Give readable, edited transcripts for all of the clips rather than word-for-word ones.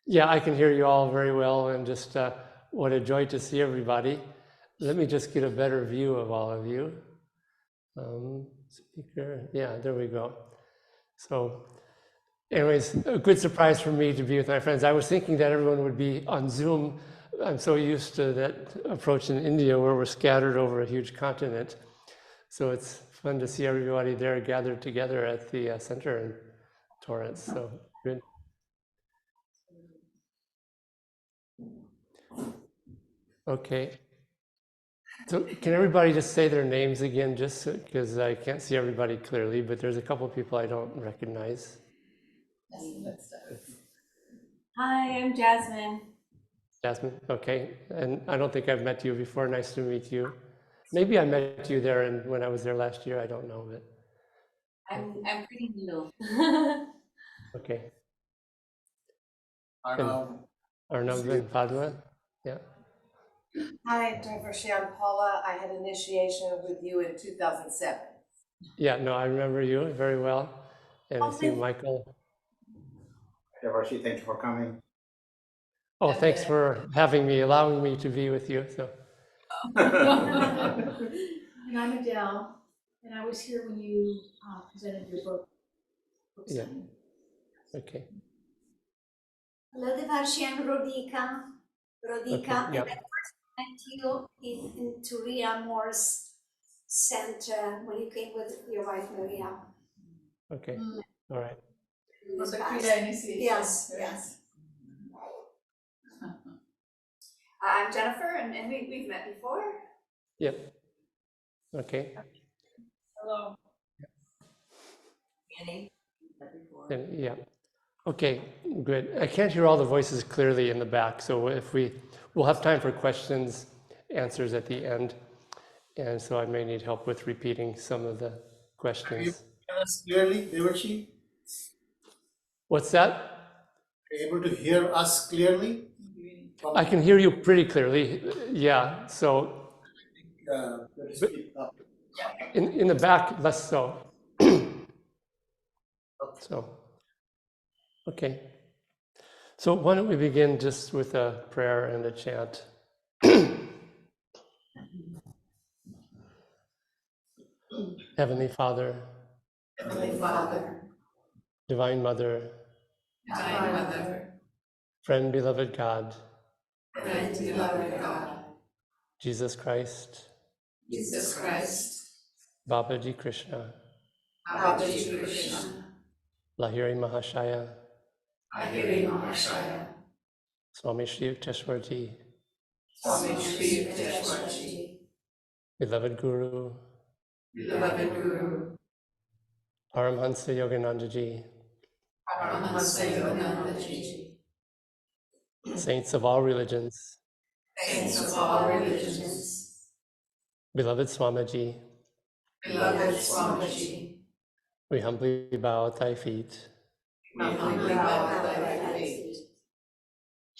Yeah, I can hear you all very well, and just what a joy to see everybody. Let me just get a better view of all of you. Speaker, yeah, there we go. So anyways, a good surprise for me to be with my friends. I was thinking that everyone would be on Zoom. I'm so used to that approach in India where we're scattered over a huge continent. So it's fun to see everybody there gathered together at the center in Torrance. So good. Okay. So can everybody just say their names again, just because I can't see everybody clearly, but there's a couple of people I don't recognize. Hi, I'm Jasmine. Jasmine, okay. And I don't think I've met you before. Nice to meet you. Maybe I met you there and when I was there last year, I don't know, but. I'm pretty new. Okay. Arnav. Arnav and Padma, yeah. Hi, Devarshi. I'm Paula. I had initiation with you in 2007. Yeah, no, I remember you very well. And I see Michael. Devarshi, thank you for coming. Oh, thanks for having me, allowing me to be with you. So. And I'm Adele, and I was here when you presented your book. Yeah. Okay. Hello, Devarshi. I'm Rodika. Okay, yeah. And I first met you in Turia Moore's center when you came with your wife Maria. Okay. All right. Also, Kriya initiation. Yes. I'm Jennifer, and we've met before. Yep. Okay. Hello. Annie? And, yeah. Okay, good. I can't hear all the voices clearly in the back, so if we'll have time for questions, answers at the end, and so I may need help with repeating some of the questions. Can you hear us clearly, Devarshi? What's that? Are you able to hear us clearly? I can hear you pretty clearly, yeah, so. Speak up. In the back, less so. So, okay. So why don't we begin just with a prayer and a chant. Heavenly Father, Divine Mother, Friend beloved God, Jesus Christ, Babaji Krishna, Lahiri Mahashaya, Swami Shri Yukteswarji, beloved Guru, Paramhansa Yoganandaji, saints of all religions, beloved Swamiji, we humbly bow at thy feet.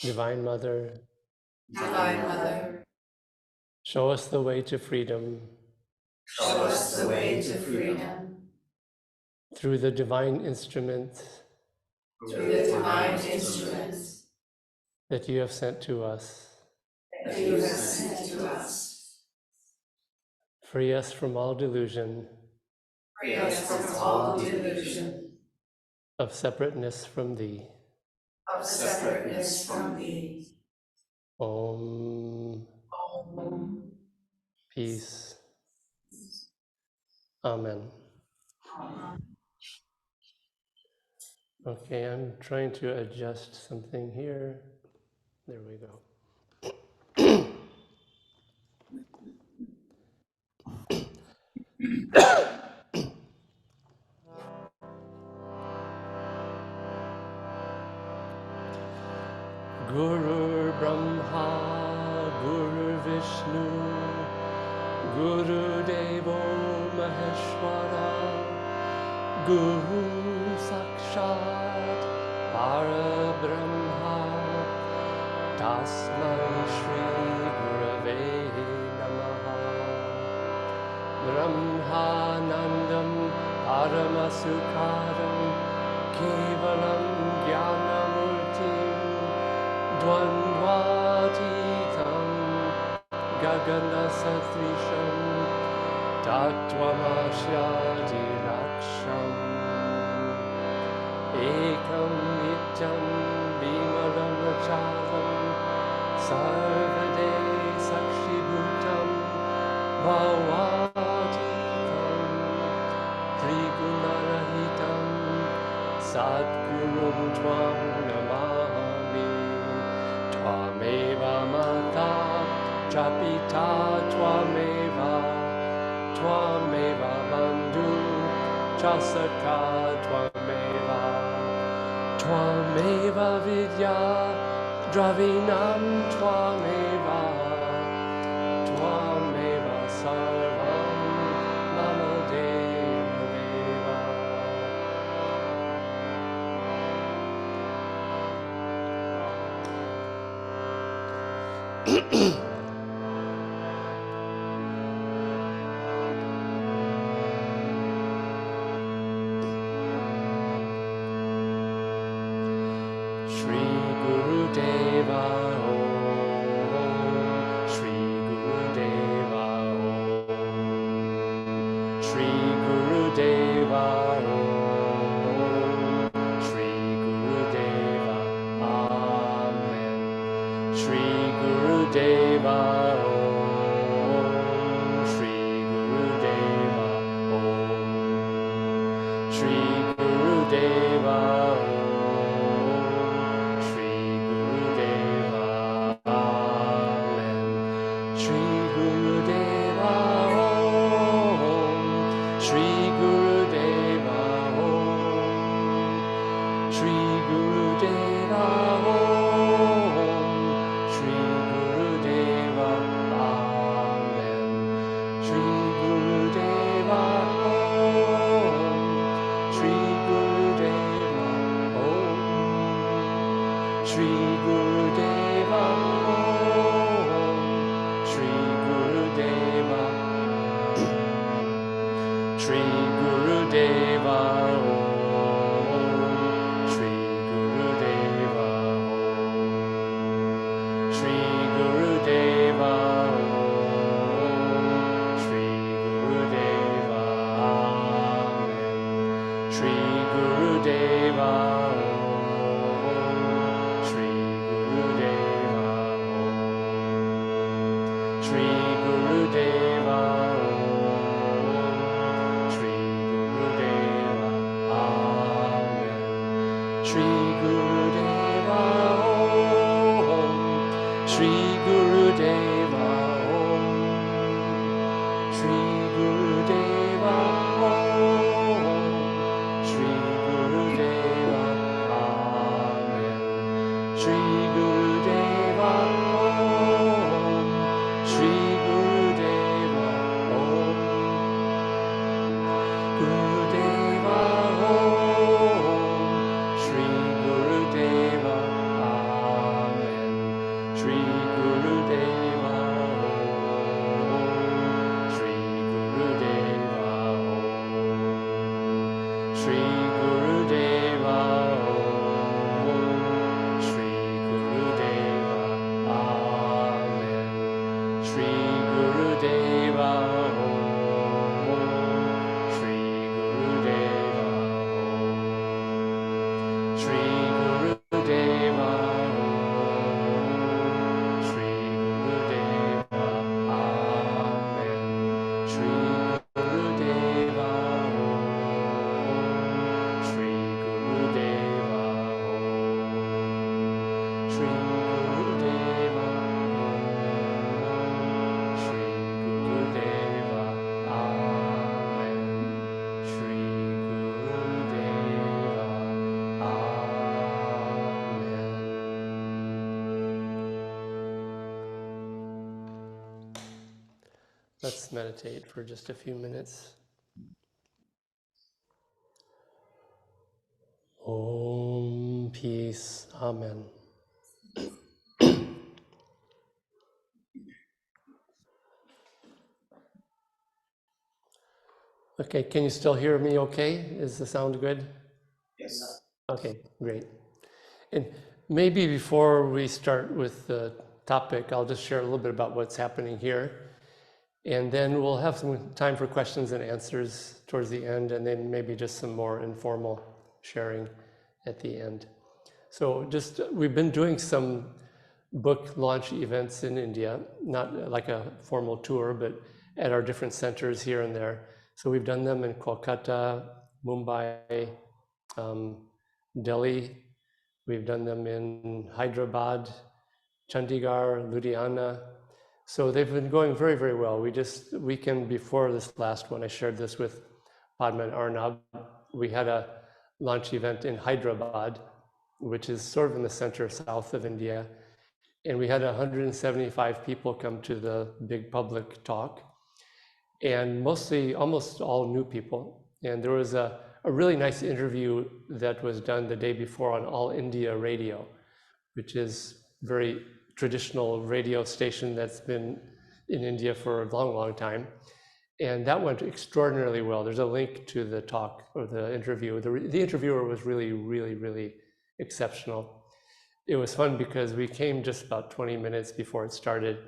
Divine Mother, show us the way to freedom. Through the divine instrument that you have sent to us. Free us from all delusion. Of separateness from thee. Om. Peace. Amen. Okay, I'm trying to adjust something here. There we go. Guru Brahma, Guru Vishnu, Guru Devo Maheshwara, Guru Sakshat Parabrahma, Tasmai Shri Gurave Namaha. Brahmanandam Paramasukharam Kevalam Jnanamurtim Dvandvatitam Gaganasatrisham Tattvamasyadi Laksham Ekam Nityam Bhimadamachalam Sarvade Sakshibhutam Bhavatikam Trigunarahitam Sadgurum Tvam Namami Tvameva Mata Chapita Tvameva Bandhu Chasaka Tvameva Vidya Dravinam Tvameva Sarvam Mama Deva Deva. Shri Guru Deva Om, Shri Guru Deva Om, Shri Guru Deva Om, Shri Guru Deva, Amen. Shri Guru Deva Om, Shri Guru Deva Om, Shri Guru Deva Om. Let's meditate for just a few minutes. Om, peace, amen. Okay, can you still hear me okay? Is the sound good? Yes. Okay, great. And maybe before we start with the topic, I'll just share a little bit about what's happening here. And then we'll have some time for questions and answers towards the end, and then maybe just some more informal sharing at the end. So we've been doing some book launch events in India, not like a formal tour, but at our different centers here and there. So we've done them in Kolkata, Mumbai, Delhi. We've done them in Hyderabad, Chandigarh, Ludhiana. So they've been going very, very well. Weekend before this last one, I shared this with Padma and Arnab. We had a launch event in Hyderabad, which is sort of in the center south of India. And we had 175 people come to the big public talk, and mostly almost all new people. And there was a really nice interview that was done the day before on All India Radio, which is very traditional radio station that's been in India for a long, long time. And that went extraordinarily well. There's a link to the talk or the interview. The interviewer was really, really, really exceptional. It was fun because we came just about 20 minutes before it started.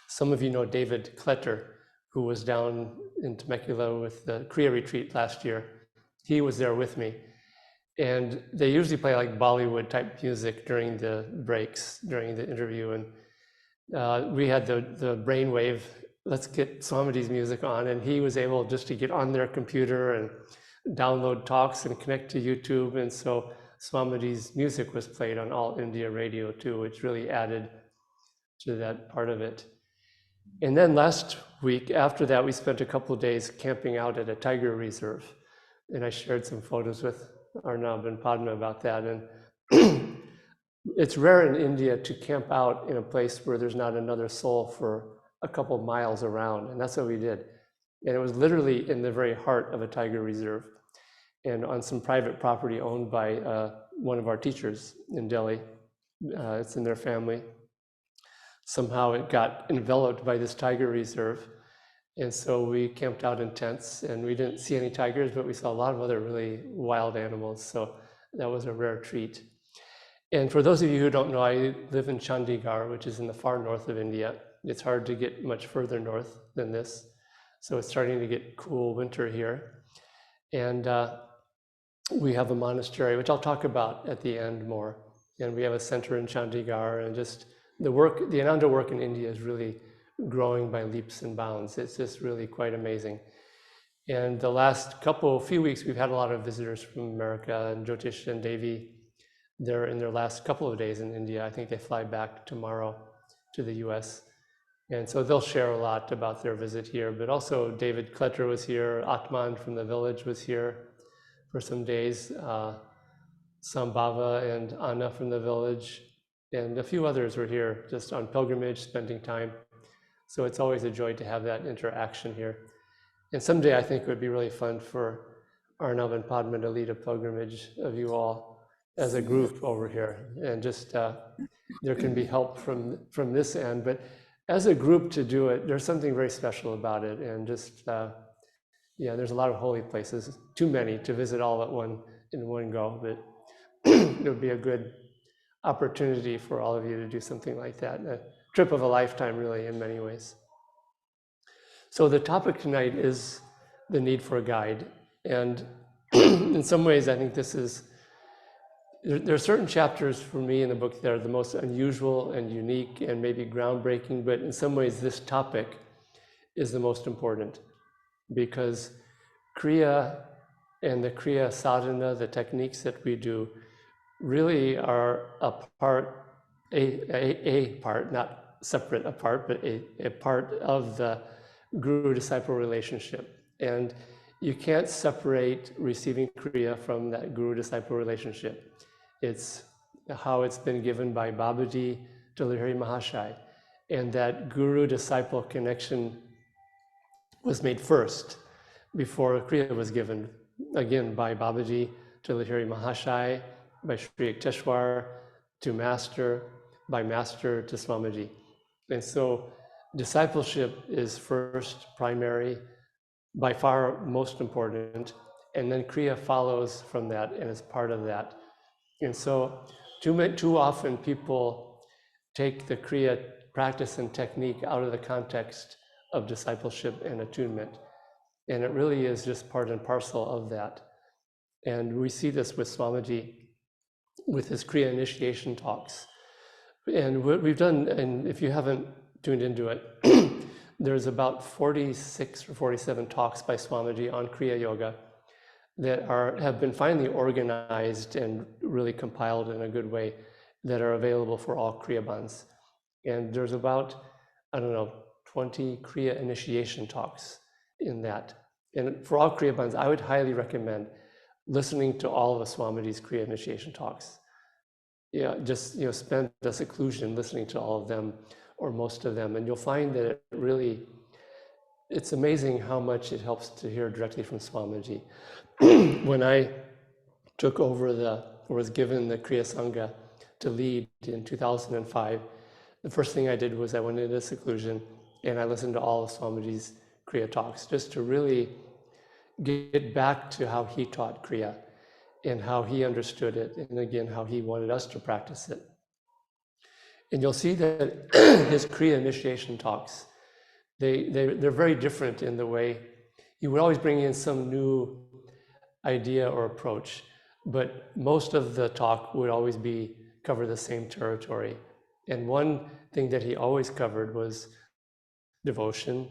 Some of you know David Kletter, who was down in Temecula with the Kriya retreat last year. He was there with me. And they usually play like Bollywood type music during the breaks, during the interview. And we had the brainwave, let's get Swamiji's music on. And he was able just to get on their computer and download talks and connect to YouTube. And so Swamiji's music was played on All India Radio too, which really added to that part of it. And then last week, after that, we spent a couple of days camping out at a tiger reserve. And I shared some photos with Arnab and Padma about that. And it's rare in India to camp out in a place where there's not another soul for a couple of miles around. And that's what we did. And it was literally in the very heart of a tiger reserve and on some private property owned by one of our teachers in Delhi. It's in their family. Somehow it got enveloped by this tiger reserve. And so we camped out in tents, and we didn't see any tigers, but we saw a lot of other really wild animals. So that was a rare treat. And for those of you who don't know, I live in Chandigarh, which is in the far north of India. It's hard to get much further north than this. So it's starting to get cool winter here. And we have a monastery, which I'll talk about at the end more. And we have a center in Chandigarh, and just the Ananda work in India is really growing by leaps and bounds. It's just really quite amazing. And the last few weeks, we've had a lot of visitors from America, and Jyotish and Devi, they're in their last couple of days in India. I think they fly back tomorrow to the US. And so they'll share a lot about their visit here, but also David Kletter was here, Atman from the village was here for some days, Sambhava and Anna from the village, and a few others were here just on pilgrimage, spending time. So it's always a joy to have that interaction here. And someday I think it would be really fun for Arnav and Padma to lead a pilgrimage of you all as a group over here. And just there can be help from this end, but as a group to do it, there's something very special about it. And just, there's a lot of holy places, too many to visit all in one go, but it would be a good opportunity for all of you to do something like that. A trip of a lifetime, really, in many ways. So the topic tonight is the need for a guide. And in some ways, I think there are certain chapters for me in the book that are the most unusual and unique and maybe groundbreaking, but in some ways, this topic is the most important, because Kriya and the Kriya sadhana, the techniques that we do, really are a part, not separate apart, but a part of the guru-disciple relationship. And you can't separate receiving Kriya from that guru-disciple relationship. It's how it's been given by Babaji to Lahiri Mahashai. And that guru-disciple connection was made first before Kriya was given, again, by Babaji to Lahiri Mahashai, by Sri Yukteswar to Master, by Master to Swamiji. And so discipleship is first, primary, by far most important, and then Kriya follows from that and is part of that. And so too often people take the Kriya practice and technique out of the context of discipleship and attunement. And it really is just part and parcel of that. And we see this with Swamiji, with his Kriya initiation talks. And what we've done, and if you haven't tuned into it, there's about 46 or 47 talks by Swamiji on Kriya Yoga that have been finally organized and really compiled in a good way that are available for all Kriya Bandhs. And there's about, 20 Kriya initiation talks in that. And for all Kriya Bandhs, I would highly recommend listening to all of the Swamiji's Kriya initiation talks. Yeah, just spend a seclusion listening to all of them or most of them, and you'll find that it's amazing how much it helps to hear directly from Swamiji. When I took over was given the Kriya Sangha to lead in 2005, the first thing I did was I went into seclusion and I listened to all of Swamiji's Kriya talks, just to really get back to how he taught Kriya and how he understood it, and again, how he wanted us to practice it. And you'll see that his Kriya initiation talks, they're very different in the way he would always bring in some new idea or approach, but most of the talk would always cover the same territory. And one thing that he always covered was devotion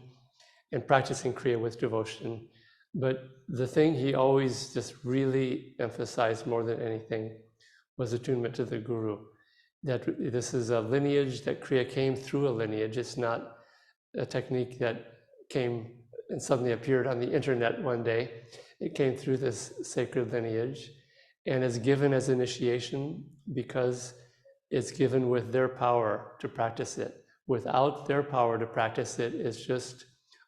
and practicing Kriya with devotion. But the thing he always just really emphasized more than anything was attunement to the Guru. That this is a lineage, that Kriya came through a lineage. It's not a technique that came and suddenly appeared on the internet one day. It came through this sacred lineage and is given as initiation because it's given with their power to practice it. Without their power to practice it, it's just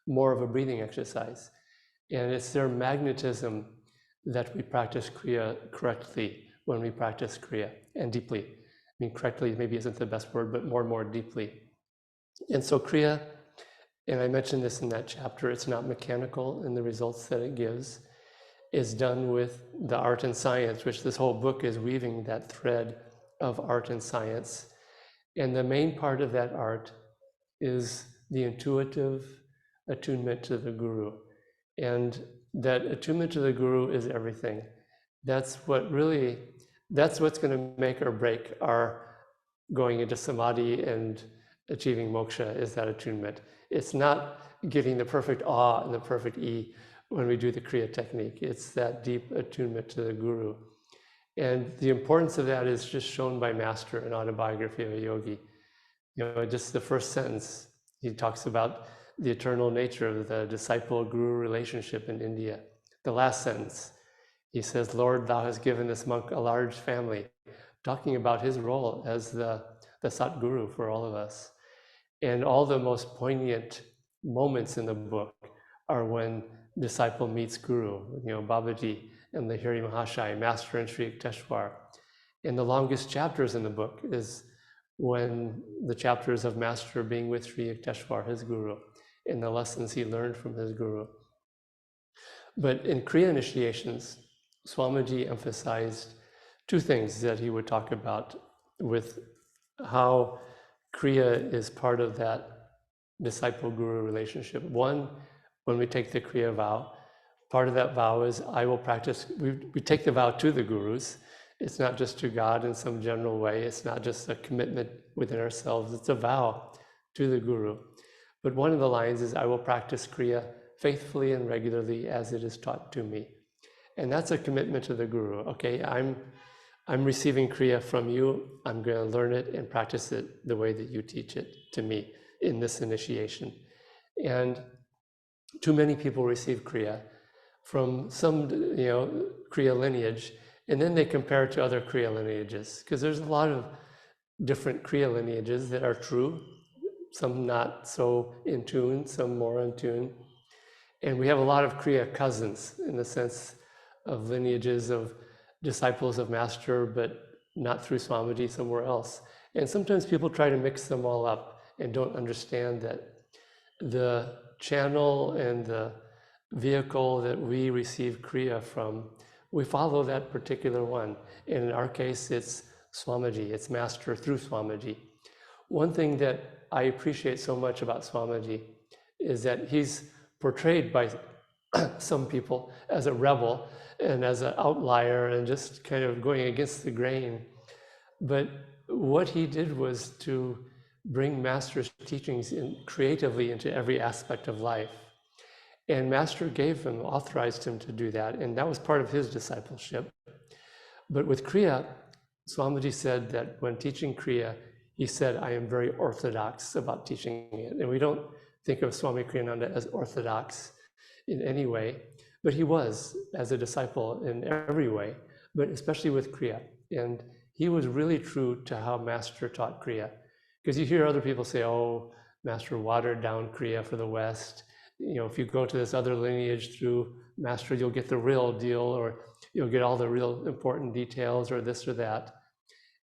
more of a breathing exercise. And it's their magnetism that we practice Kriya correctly when we practice Kriya, and deeply. I mean, correctly maybe isn't the best word, but more and more deeply. And so Kriya, and I mentioned this in that chapter, it's not mechanical in the results that it gives. It's done with the art and science, which this whole book is weaving that thread of art and science. And the main part of that art is the intuitive attunement to the Guru. And that attunement to the Guru is everything. That's what's going to make or break our going into samadhi and achieving moksha, is that attunement. It's not getting the perfect awe and the perfect E when we do the Kriya technique. It's that deep attunement to the Guru. And the importance of that is just shown by Master in Autobiography of a Yogi. Just the first sentence, he talks about the eternal nature of the disciple-guru relationship in India. The last sentence, he says, "Lord, thou hast given this monk a large family," talking about his role as the Satguru for all of us. And all the most poignant moments in the book are when disciple meets Guru, Babaji and Lahiri Mahashai, Master and Sri Yukteswar. And the longest chapters in the book is when the chapters of Master being with Sri Yukteswar, his Guru, and the lessons he learned from his Guru. But in Kriya initiations, Swamiji emphasized two things that he would talk about with how Kriya is part of that disciple-guru relationship. One, when we take the Kriya vow, part of that vow is I will practice, we take the vow to the Gurus. It's not just to God in some general way. It's not just a commitment within ourselves. It's a vow to the Guru. But one of the lines is, I will practice Kriya faithfully and regularly as it is taught to me. And that's a commitment to the Guru. Okay, I'm receiving Kriya from you. I'm going to learn it and practice it the way that you teach it to me in this initiation. And too many people receive Kriya from some, Kriya lineage, and then they compare it to other Kriya lineages, because there's a lot of different Kriya lineages that are true, some not so in tune, some more in tune. And we have a lot of Kriya cousins in the sense of lineages of disciples of Master, but not through Swamiji, somewhere else. And sometimes people try to mix them all up and don't understand that the channel and the vehicle that we receive Kriya from, we follow that particular one. And in our case, it's Swamiji. It's master through Swamiji. One thing that I appreciate so much about Swamiji is that he's portrayed by some people as a rebel and as an outlier and just kind of going against the grain. But what he did was to bring Master's teachings creatively into every aspect of life. And Master authorized him to do that, and that was part of his discipleship. But with Kriya, Swamiji said that when teaching Kriya, he said, I am very orthodox about teaching it. And we don't think of Swami Kriyananda as orthodox in any way, but he was as a disciple in every way, but especially with Kriya. And he was really true to how Master taught Kriya. Because you hear other people say, oh, Master watered down Kriya for the West. You know, if you go to this other lineage through Master, you'll get the real deal, or you'll get all the real important details, or this or that.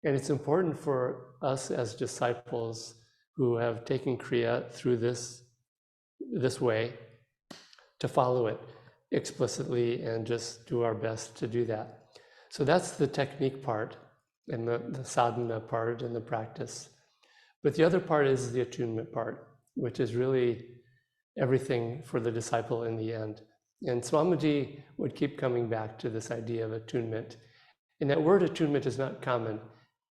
And it's important for us as disciples who have taken Kriya through this way to follow it explicitly and just do our best to do that. So that's the technique part and the sadhana part and the practice. But the other part is the attunement part, which is really everything for the disciple in the end. And Swamiji would keep coming back to this idea of attunement. And that word attunement is not common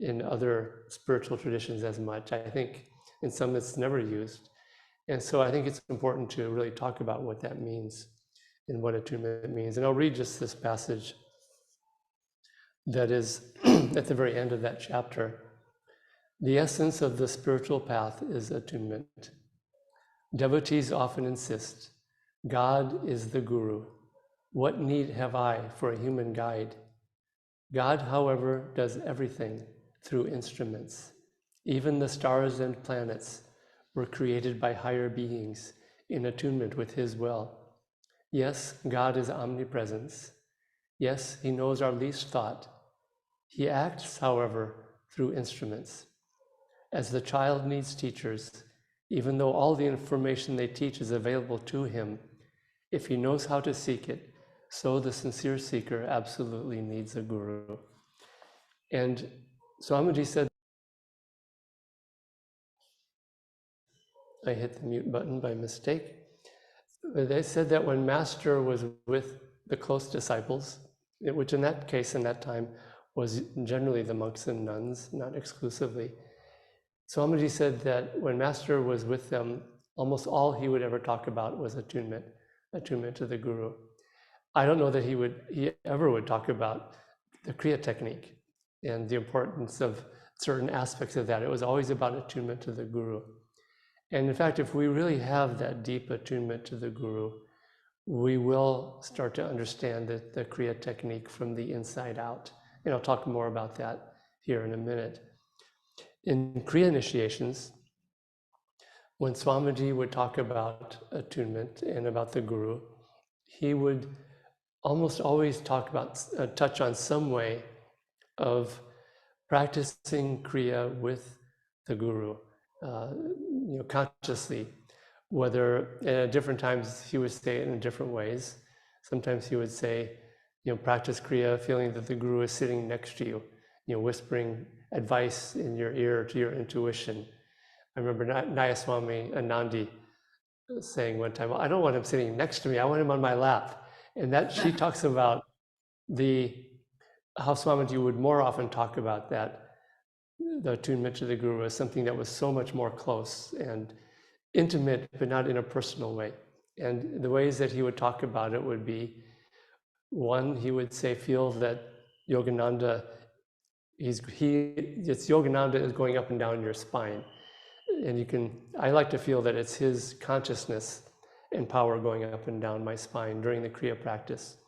in other spiritual traditions as much. I think in some it's never used. And so I think it's important to really talk about what that means and what attunement means. And I'll read just this passage that is at the very end of that chapter. The essence of the spiritual path is attunement. Devotees often insist, God is the Guru. What need have I for a human guide? God, however, does everything through instruments. Even the stars and planets were created by higher beings in attunement with His will. Yes, God is omnipresence. Yes, He knows our least thought. He acts, however, through instruments. As the child needs teachers, even though all the information they teach is available to him, if he knows how to seek it, so the sincere seeker absolutely needs a guru. And Swamiji said, I hit the mute button by mistake. They said that when Master was with the close disciples, which in that case, in that time, was generally the monks and nuns, not exclusively, Swamiji said that when Master was with them, almost all he would ever talk about was attunement to the Guru. I don't know that he ever would talk about the Kriya technique and the importance of certain aspects of that. It was always about attunement to the Guru. And in fact, if we really have that deep attunement to the Guru, we will start to understand the Kriya technique from the inside out. And I'll talk more about that here in a minute. In Kriya initiations, when Swamiji would talk about attunement and about the Guru, he would almost always talk about, touch on some way of practicing Kriya with the Guru, consciously. Whether at different times he would say it in different ways. Sometimes he would say, practice Kriya feeling that the Guru is sitting next to you, whispering advice in your ear to your intuition. I remember Nayaswami Anandi saying one time, well, I don't want him sitting next to me, I want him on my lap. And that she talks about how Swamiji would more often talk about that, the attunement to the Guru as something that was so much more close and intimate, but not in a personal way. And the ways that he would talk about it would be, one, he would say, feel that Yogananda, it's Yogananda is going up and down your spine. And I like to feel that it's his consciousness and power going up and down my spine during the Kriya practice.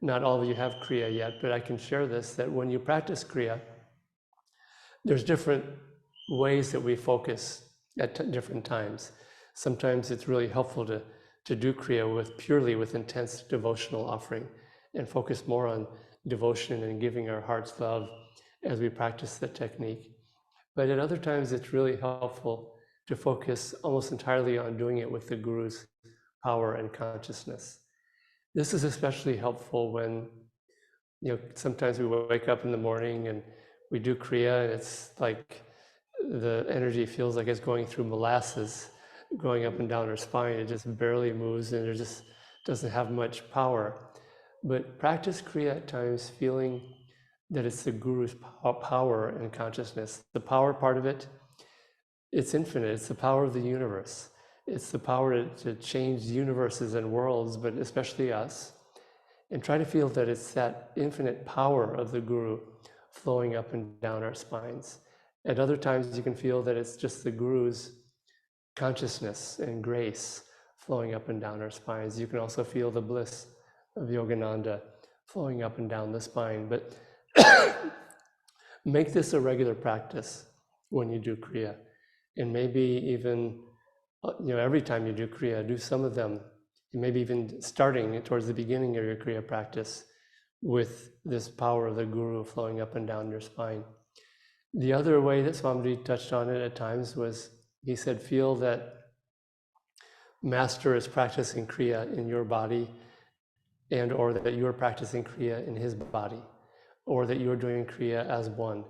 Not all of you have Kriya yet, but I can share this, that when you practice Kriya, there's different ways that we focus at different times. Sometimes it's really helpful to do Kriya purely with intense devotional offering and focus more on devotion and giving our heart's love as we practice the technique. But at other times, it's really helpful to focus almost entirely on doing it with the Guru's power and consciousness. This is especially helpful when, sometimes we wake up in the morning and we do Kriya, and it's like the energy feels like it's going through molasses, going up and down her spine. It just barely moves, and it just doesn't have much power. But practice Kriya at times, feeling that it's the Guru's power and consciousness. The power part of it, it's infinite. It's the power of the universe. It's the power to change universes and worlds, but especially us. And try to feel that it's that infinite power of the Guru flowing up and down our spines. At other times, you can feel that it's just the Guru's consciousness and grace flowing up and down our spines. You can also feel the bliss of Yogananda flowing up and down the spine. But make this a regular practice when you do Kriya. And maybe even, every time you do Kriya, do some of them. Maybe even starting towards the beginning of your Kriya practice with this power of the Guru flowing up and down your spine. The other way that Swamiji touched on it at times was, he said, feel that Master is practicing Kriya in your body, and or that you are practicing Kriya in his body, or that you're doing Kriya as one.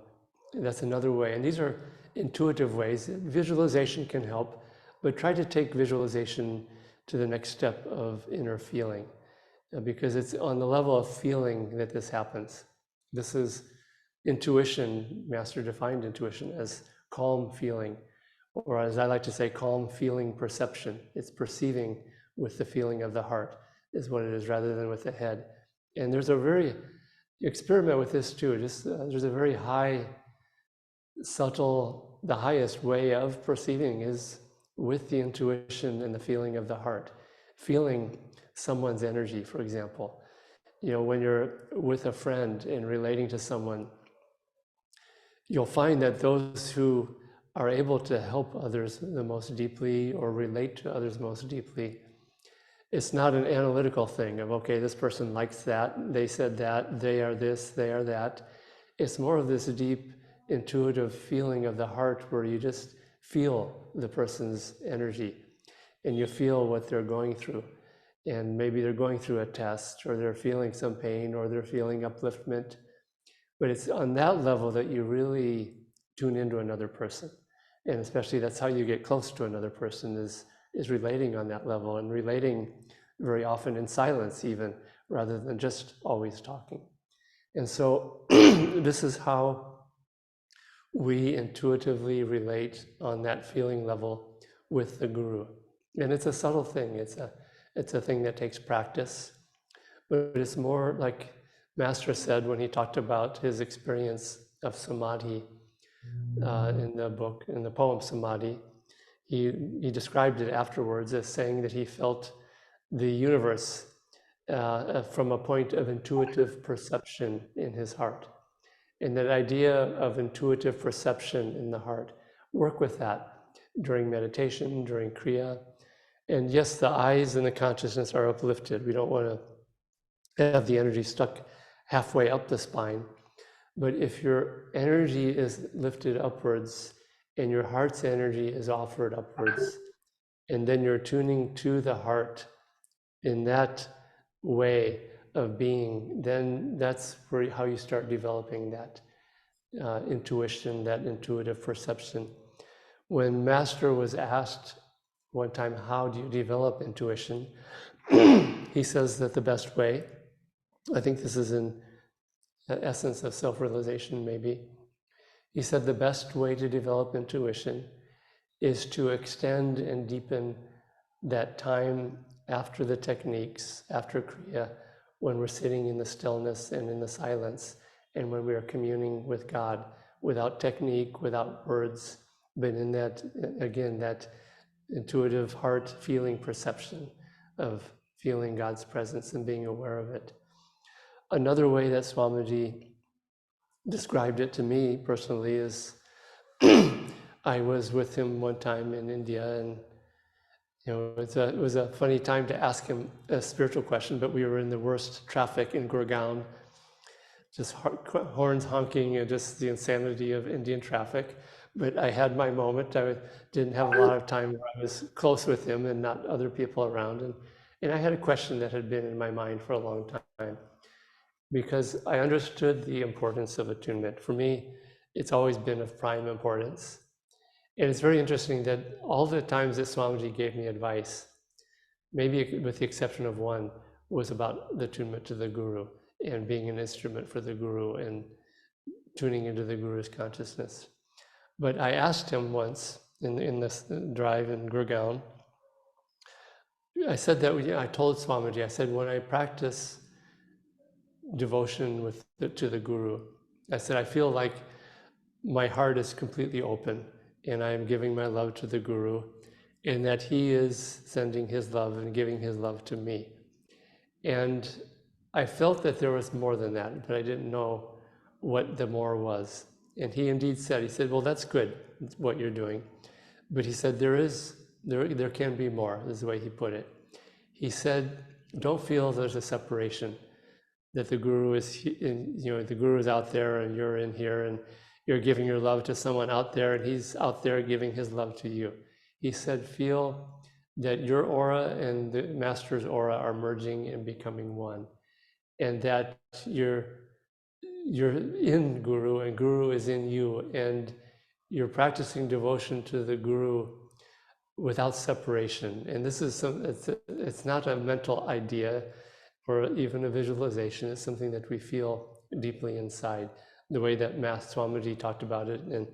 That's another way. And these are intuitive ways. Visualization can help, but try to take visualization to the next step of inner feeling, because it's on the level of feeling that this happens. This is intuition. Master defined intuition as calm feeling, or as I like to say, calm feeling perception. It's perceiving with the feeling of the heart is what it is, rather than with the head. And there's a very, experiment with this too, there's a very high, subtle, the highest way of perceiving is with the intuition and the feeling of the heart. Feeling someone's energy, for example. When you're with a friend and relating to someone, you'll find that those who are able to help others the most deeply or relate to others most deeply, it's not an analytical thing of, okay, this person likes that, they said that, they are this, they are that. It's more of this deep, intuitive feeling of the heart where you just feel the person's energy and you feel what they're going through. And maybe they're going through a test, or they're feeling some pain, or they're feeling upliftment. But it's on that level that you really tune into another person. And especially that's how you get close to another person, is relating on that level, and relating very often in silence even, rather than just always talking. And so this is how we intuitively relate on that feeling level with the Guru. And it's a subtle thing. It's a thing that takes practice. But it's more like Master said when he talked about his experience of samadhi in the poem Samadhi. He described it afterwards as saying that he felt the universe from a point of intuitive perception in his heart. And that idea of intuitive perception in the heart, work with that during meditation, during Kriya. And yes, the eyes and the consciousness are uplifted. We don't want to have the energy stuck halfway up the spine. But if your energy is lifted upwards and your heart's energy is offered upwards, and then you're tuning to the heart in that way of being, then that's how you start developing that intuition, that intuitive perception. When Master was asked one time, how do you develop intuition? He says that the best way, I think this is in the essence of self-realization maybe, he said the best way to develop intuition is to extend and deepen that time after the techniques, after Kriya, when we're sitting in the stillness and in the silence, and when we are communing with God without technique, without words, but in that, again, that intuitive heart feeling perception of feeling God's presence and being aware of it. Another way that Swamiji described it to me personally is I was with him one time in India, and it was a funny time to ask him a spiritual question, but we were in the worst traffic in Gurgaon, just horns honking and just the insanity of Indian traffic. But I had my moment. I didn't have a lot of time where I was close with him and not other people around. And I had a question that had been in my mind for a long time, because I understood the importance of attunement. For me, it's always been of prime importance. And it's very interesting that all the times that Swamiji gave me advice, maybe with the exception of one, was about the attunement to the Guru and being an instrument for the Guru and tuning into the Guru's consciousness. But I asked him once in this drive in Gurgaon, I said that, I told Swamiji, I said, when I practice devotion to the Guru, I said, I feel like my heart is completely open and I am giving my love to the Guru, and that he is sending his love and giving his love to me. And I felt that there was more than that, but I didn't know what the more was. And he indeed said, he said, well, that's good, what you're doing. But he said, there can be more, is the way he put it. He said, don't feel there's a separation, that the Guru is, the Guru is out there and you're in here and you're giving your love to someone out there and he's out there giving his love to you. He said, feel that your aura and the Master's aura are merging and becoming one, and that you're in Guru and Guru is in you, and you're practicing devotion to the Guru without separation. And this is it's not a mental idea or even a visualization. It's something that we feel deeply inside, the way that Master Swamiji talked about it, and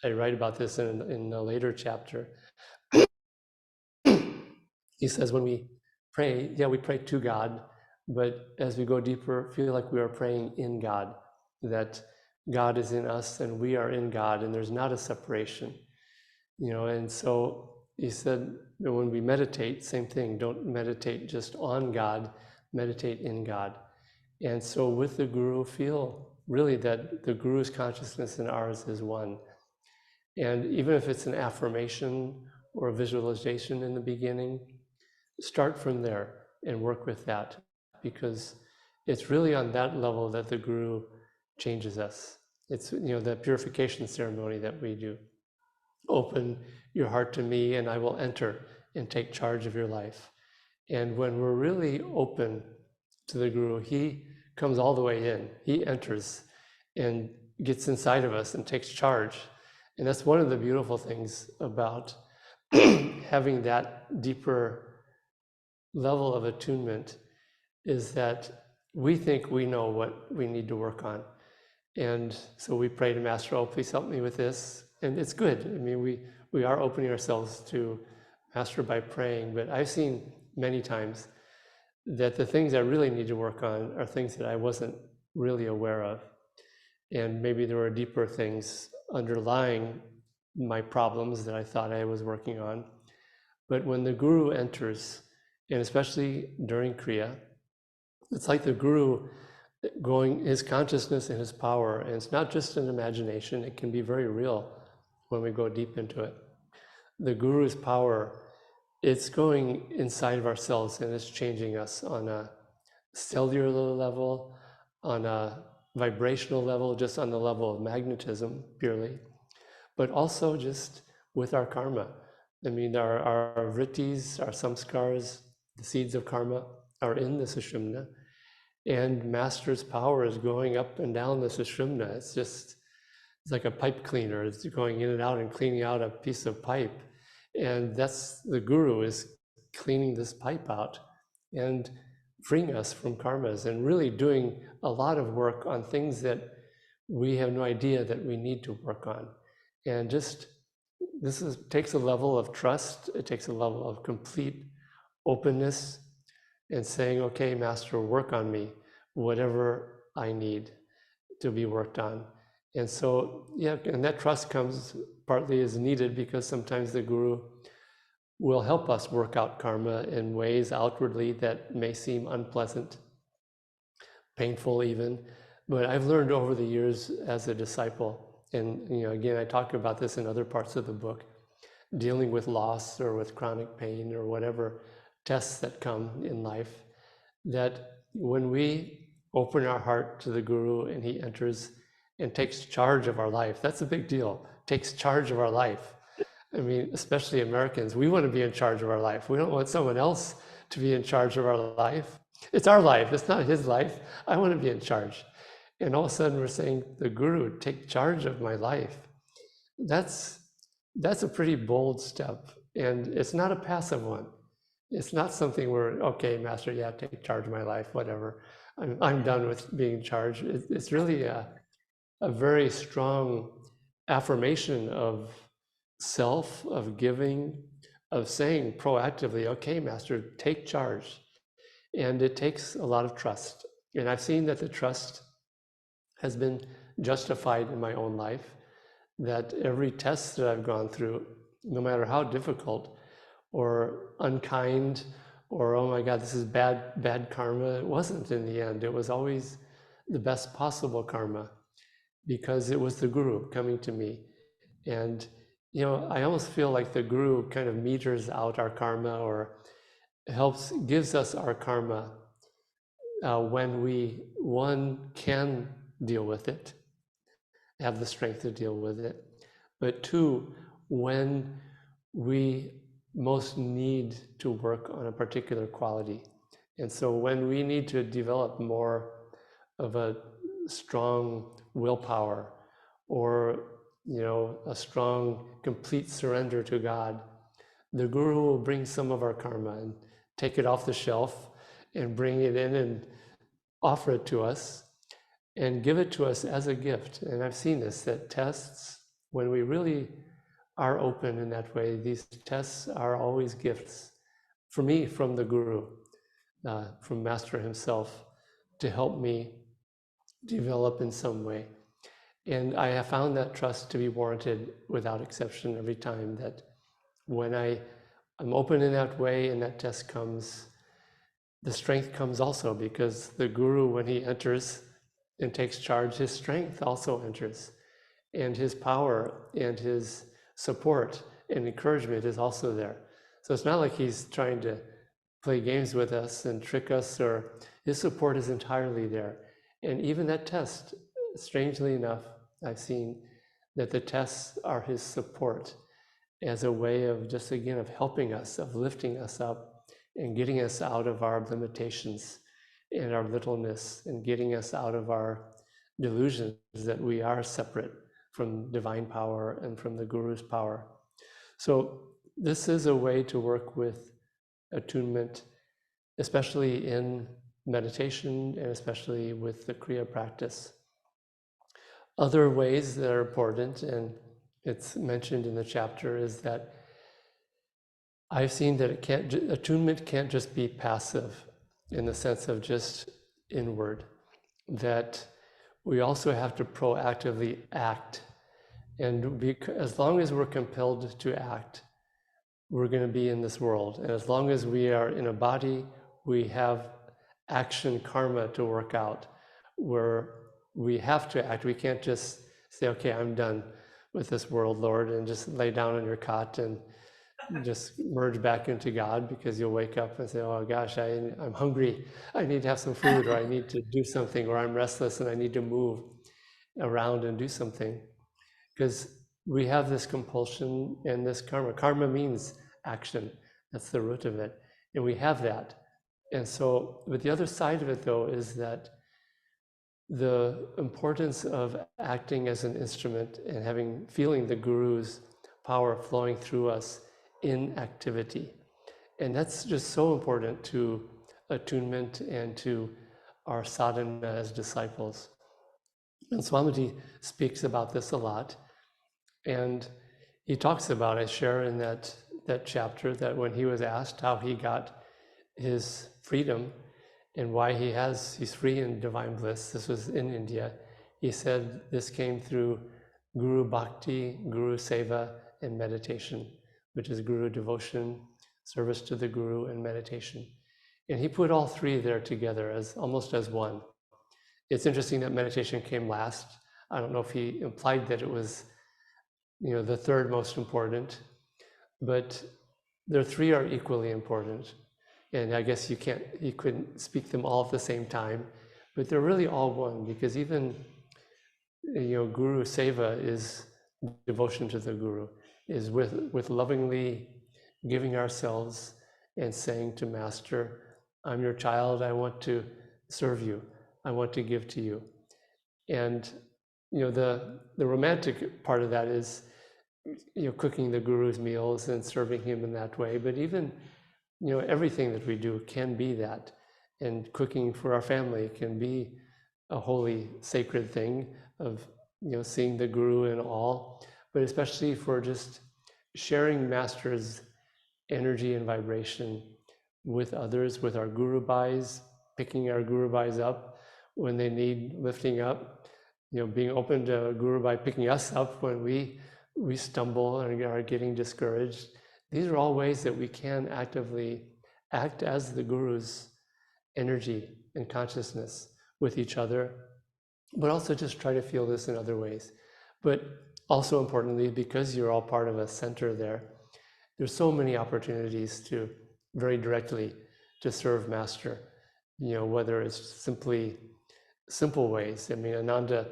I write about this in a later chapter. He says when we pray, we pray to God, but as we go deeper, feel like we are praying in God, that God is in us and we are in God, and there's not a separation, and so he said that when we meditate, same thing, don't meditate just on God, meditate in God. And so with the Guru, feel really that the Guru's consciousness and ours is one. And even if it's an affirmation or a visualization in the beginning, start from there and work with that, because it's really on that level that the Guru changes us. It's, the purification ceremony that we do. Open your heart to me and I will enter and take charge of your life. And when we're really open to the Guru, he comes all the way in. He enters and gets inside of us and takes charge. And that's one of the beautiful things about having that deeper level of attunement, is that we think we know what we need to work on. And so we pray to Master, oh, please help me with this. And it's good. I mean, we are opening ourselves to Master by praying, but I've seen many times that the things I really need to work on are things that I wasn't really aware of. And maybe there were deeper things underlying my problems that I thought I was working on. But when the Guru enters, and especially during Kriya, it's like the Guru going, his consciousness and his power, and it's not just an imagination, it can be very real when we go deep into it. The Guru's power, it's going inside of ourselves and it's changing us on a cellular level, on a vibrational level, just on the level of magnetism purely, but also just with our karma. I mean, our vrittis, our samskars, the seeds of karma are in the sushumna, and Master's power is going up and down the sushumna. It's like a pipe cleaner. It's going in and out and cleaning out a piece of pipe. And that's the Guru is cleaning this pipe out and freeing us from karmas and really doing a lot of work on things that we have no idea that we need to work on. And just, takes a level of trust. It takes a level of complete openness and saying, okay, Master, work on me, whatever I need to be worked on. And so, and that trust comes partly as needed because sometimes the Guru will help us work out karma in ways outwardly that may seem unpleasant, painful even. But I've learned over the years as a disciple, and again, I talk about this in other parts of the book, dealing with loss or with chronic pain or whatever tests that come in life, that when we open our heart to the Guru and he enters and takes charge of our life, that's a big deal, takes charge of our life. I mean, especially Americans, we want to be in charge of our life. We don't want someone else to be in charge of our life. It's our life, it's not his life. I want to be in charge. And all of a sudden we're saying, the Guru, take charge of my life. That's a pretty bold step. And it's not a passive one. It's not something where, okay, Master, yeah, take charge of my life, whatever. I'm done with being in charge. It's really a very strong affirmation of self, of giving, of saying proactively, okay, Master, take charge. And it takes a lot of trust. And I've seen that the trust has been justified in my own life, that every test that I've gone through, no matter how difficult or unkind, or oh my God, this is bad karma, it wasn't in the end. It was always the best possible karma, because it was the Guru coming to me. And I almost feel like the Guru kind of meters out our karma, or gives us our karma when we, one, can deal with it, have the strength to deal with it, but two, when we most need to work on a particular quality. And so when we need to develop more of a strong willpower, or a strong complete surrender to God, the Guru will bring some of our karma and take it off the shelf and bring it in and offer it to us and give it to us as a gift. And I've seen this, that tests, when we really are open in that way, these tests are always gifts for me from the Guru, from Master himself, to help me develop in some way. And I have found that trust to be warranted without exception every time, that when I'm open in that way and that test comes, the strength comes also, because the Guru, when he enters and takes charge, his strength also enters, and his power and his support and encouragement is also there. So it's not like he's trying to play games with us and trick us, or his support is entirely there. And even that test, strangely enough, I've seen that the tests are his support, as a way of just, again, of helping us, of lifting us up and getting us out of our limitations and our littleness, and getting us out of our delusions that we are separate from divine power and from the Guru's power. So this is a way to work with attunement, especially in meditation and especially with the Kriya practice. Other ways that are important, and it's mentioned in the chapter, is that I've seen that attunement can't just be passive in the sense of just inward, that we also have to proactively act. And as long as we're compelled to act, we're going to be in this world. And as long as we are in a body, we have action karma to work out, where we have to act. We can't just say, okay, I'm done with this world, Lord, and just lay down on your cot and just merge back into God, because you'll wake up and say, oh gosh, I'm hungry, I need to have some food, or I need to do something, or I'm restless and I need to move around and do something. Because we have this compulsion and this karma. Karma means action. That's the root of it. And we have that. And so, but the other side of it, though, is that the importance of acting as an instrument and feeling the Guru's power flowing through us in activity. And that's just so important to attunement and to our sadhana as disciples. And Swamiji speaks about this a lot. And he talks about, I share in that chapter, that when he was asked how he got his freedom and why he's free in divine bliss, this was in India, he said this came through Guru Bhakti, Guru Seva, and meditation, which is Guru devotion, service to the Guru, and meditation. And he put all three there together almost as one. It's interesting that meditation came last. I don't know if he implied that it was the third most important, but the three are equally important. And I guess you couldn't speak them all at the same time, but they're really all one, because even, Guru Seva is devotion to the Guru, is with lovingly giving ourselves and saying to Master, I'm your child, I want to serve you, I want to give to you. And the romantic part of that is cooking the guru's meals and serving him in that way. But even everything that we do can be that, and cooking for our family can be a holy, sacred thing of seeing the guru in all, but especially for just sharing master's energy and vibration with others, with our guru bhais, picking our guru bhais up when they need lifting up, being open to a guru bhai picking us up when we stumble and are getting discouraged. These are all ways that we can actively act as the guru's energy and consciousness with each other, but also just try to feel this in other ways. But also importantly, because you're all part of a center there's so many opportunities to very directly to serve Master, whether it's simply simple ways. I mean, Ananda,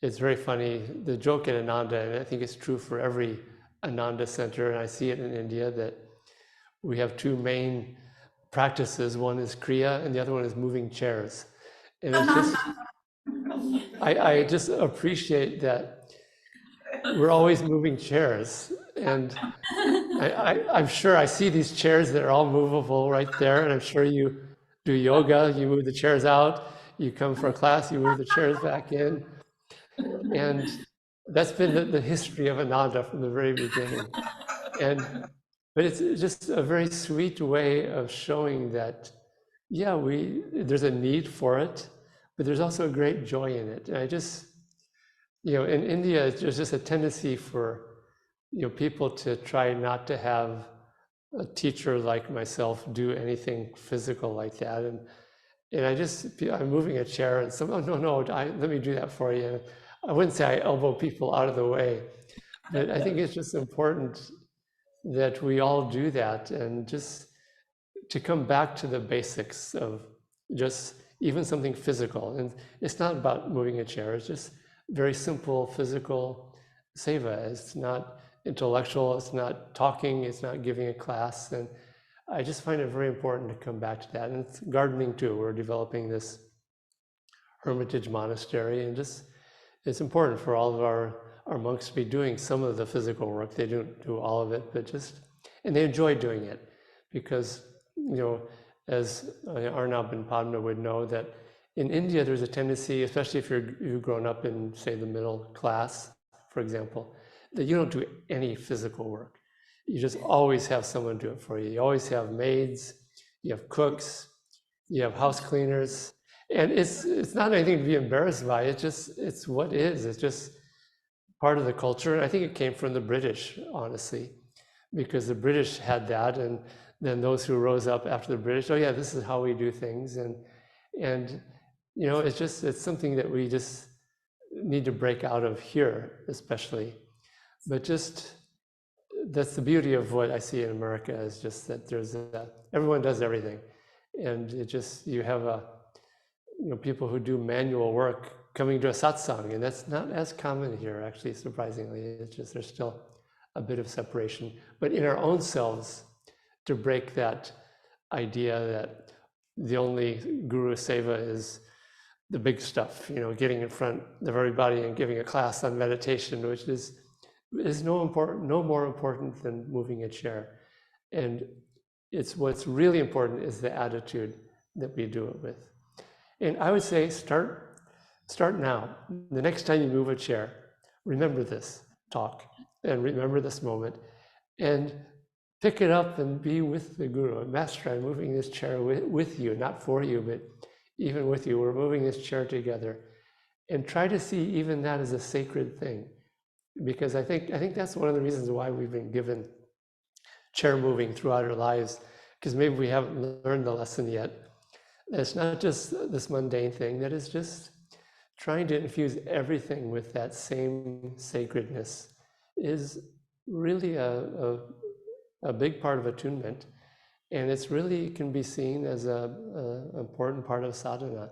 it's very funny, the joke at Ananda, and I think it's true for every Ananda center, and I see it in India, that we have two main practices. One is Kriya and the other one is moving chairs. And it's just, I just appreciate that we're always moving chairs. And I'm sure I see these chairs that are all movable right there, and I'm sure you do yoga, you move the chairs out, you come for a class, you move the chairs back in. And that's been the history of Ananda from the very beginning. But it's just a very sweet way of showing that, yeah, there's a need for it, but there's also a great joy in it. And I just, in India, there's just a tendency for, people to try not to have a teacher like myself do anything physical like that. And I'm moving a chair and someone, oh, no, let me do that for you. I wouldn't say I elbow people out of the way, but I think it's just important that we all do that, and just to come back to the basics of just even something physical. And it's not about moving a chair, it's just very simple physical seva. It's not intellectual, it's not talking, it's not giving a class. And I just find it very important to come back to that. And it's gardening too. We're developing this hermitage monastery, and just it's important for all of our monks to be doing some of the physical work. They don't do all of it, but and they enjoy doing it, because, as Arnab and Padma would know, that in India there's a tendency, especially if you've grown up in, say, the middle class, for example, that you don't do any physical work. You just always have someone do it for you. You always have maids, you have cooks, you have house cleaners, and it's not anything to be embarrassed by. It's what is. It's just part of the culture. And I think it came from the British, honestly, because the British had that, and then those who rose up after the British, oh yeah, this is how we do things. And it's something that we just need to break out of here, especially. But just, that's the beauty of what I see in America, is just that everyone does everything. And you have people who do manual work coming to a satsang, and that's not as common here, actually, surprisingly. It's just, there's still a bit of separation. But in our own selves, to break that idea that the only guru seva is the big stuff, getting in front of everybody and giving a class on meditation, which is no more important than moving a chair. And what's really important is the attitude that we do it with. And I would say start now. The next time you move a chair, remember this talk and remember this moment, and pick it up and be with the guru. Master, I'm moving this chair with you, not for you, but even with you. We're moving this chair together, and try to see even that as a sacred thing, because I think that's one of the reasons why we've been given chair moving throughout our lives, because maybe we haven't learned the lesson yet. It's not just this mundane thing, that is just trying to infuse everything with that same sacredness is really a big part of attunement. And it's really can be seen as an important part of sadhana.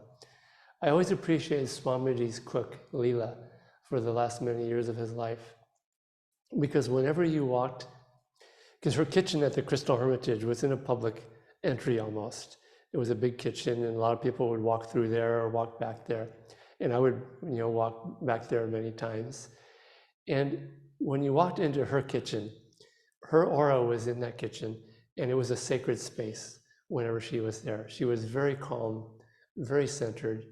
I always appreciated Swamiji's cook, Leela, for the last many years of his life. Because whenever you walked, because her kitchen at the Crystal Hermitage was in a public entry almost. It was a big kitchen, and a lot of people would walk through there or walk back there. And I would, walk back there many times. And when you walked into her kitchen, her aura was in that kitchen, and it was a sacred space whenever she was there. She was very calm, very centered,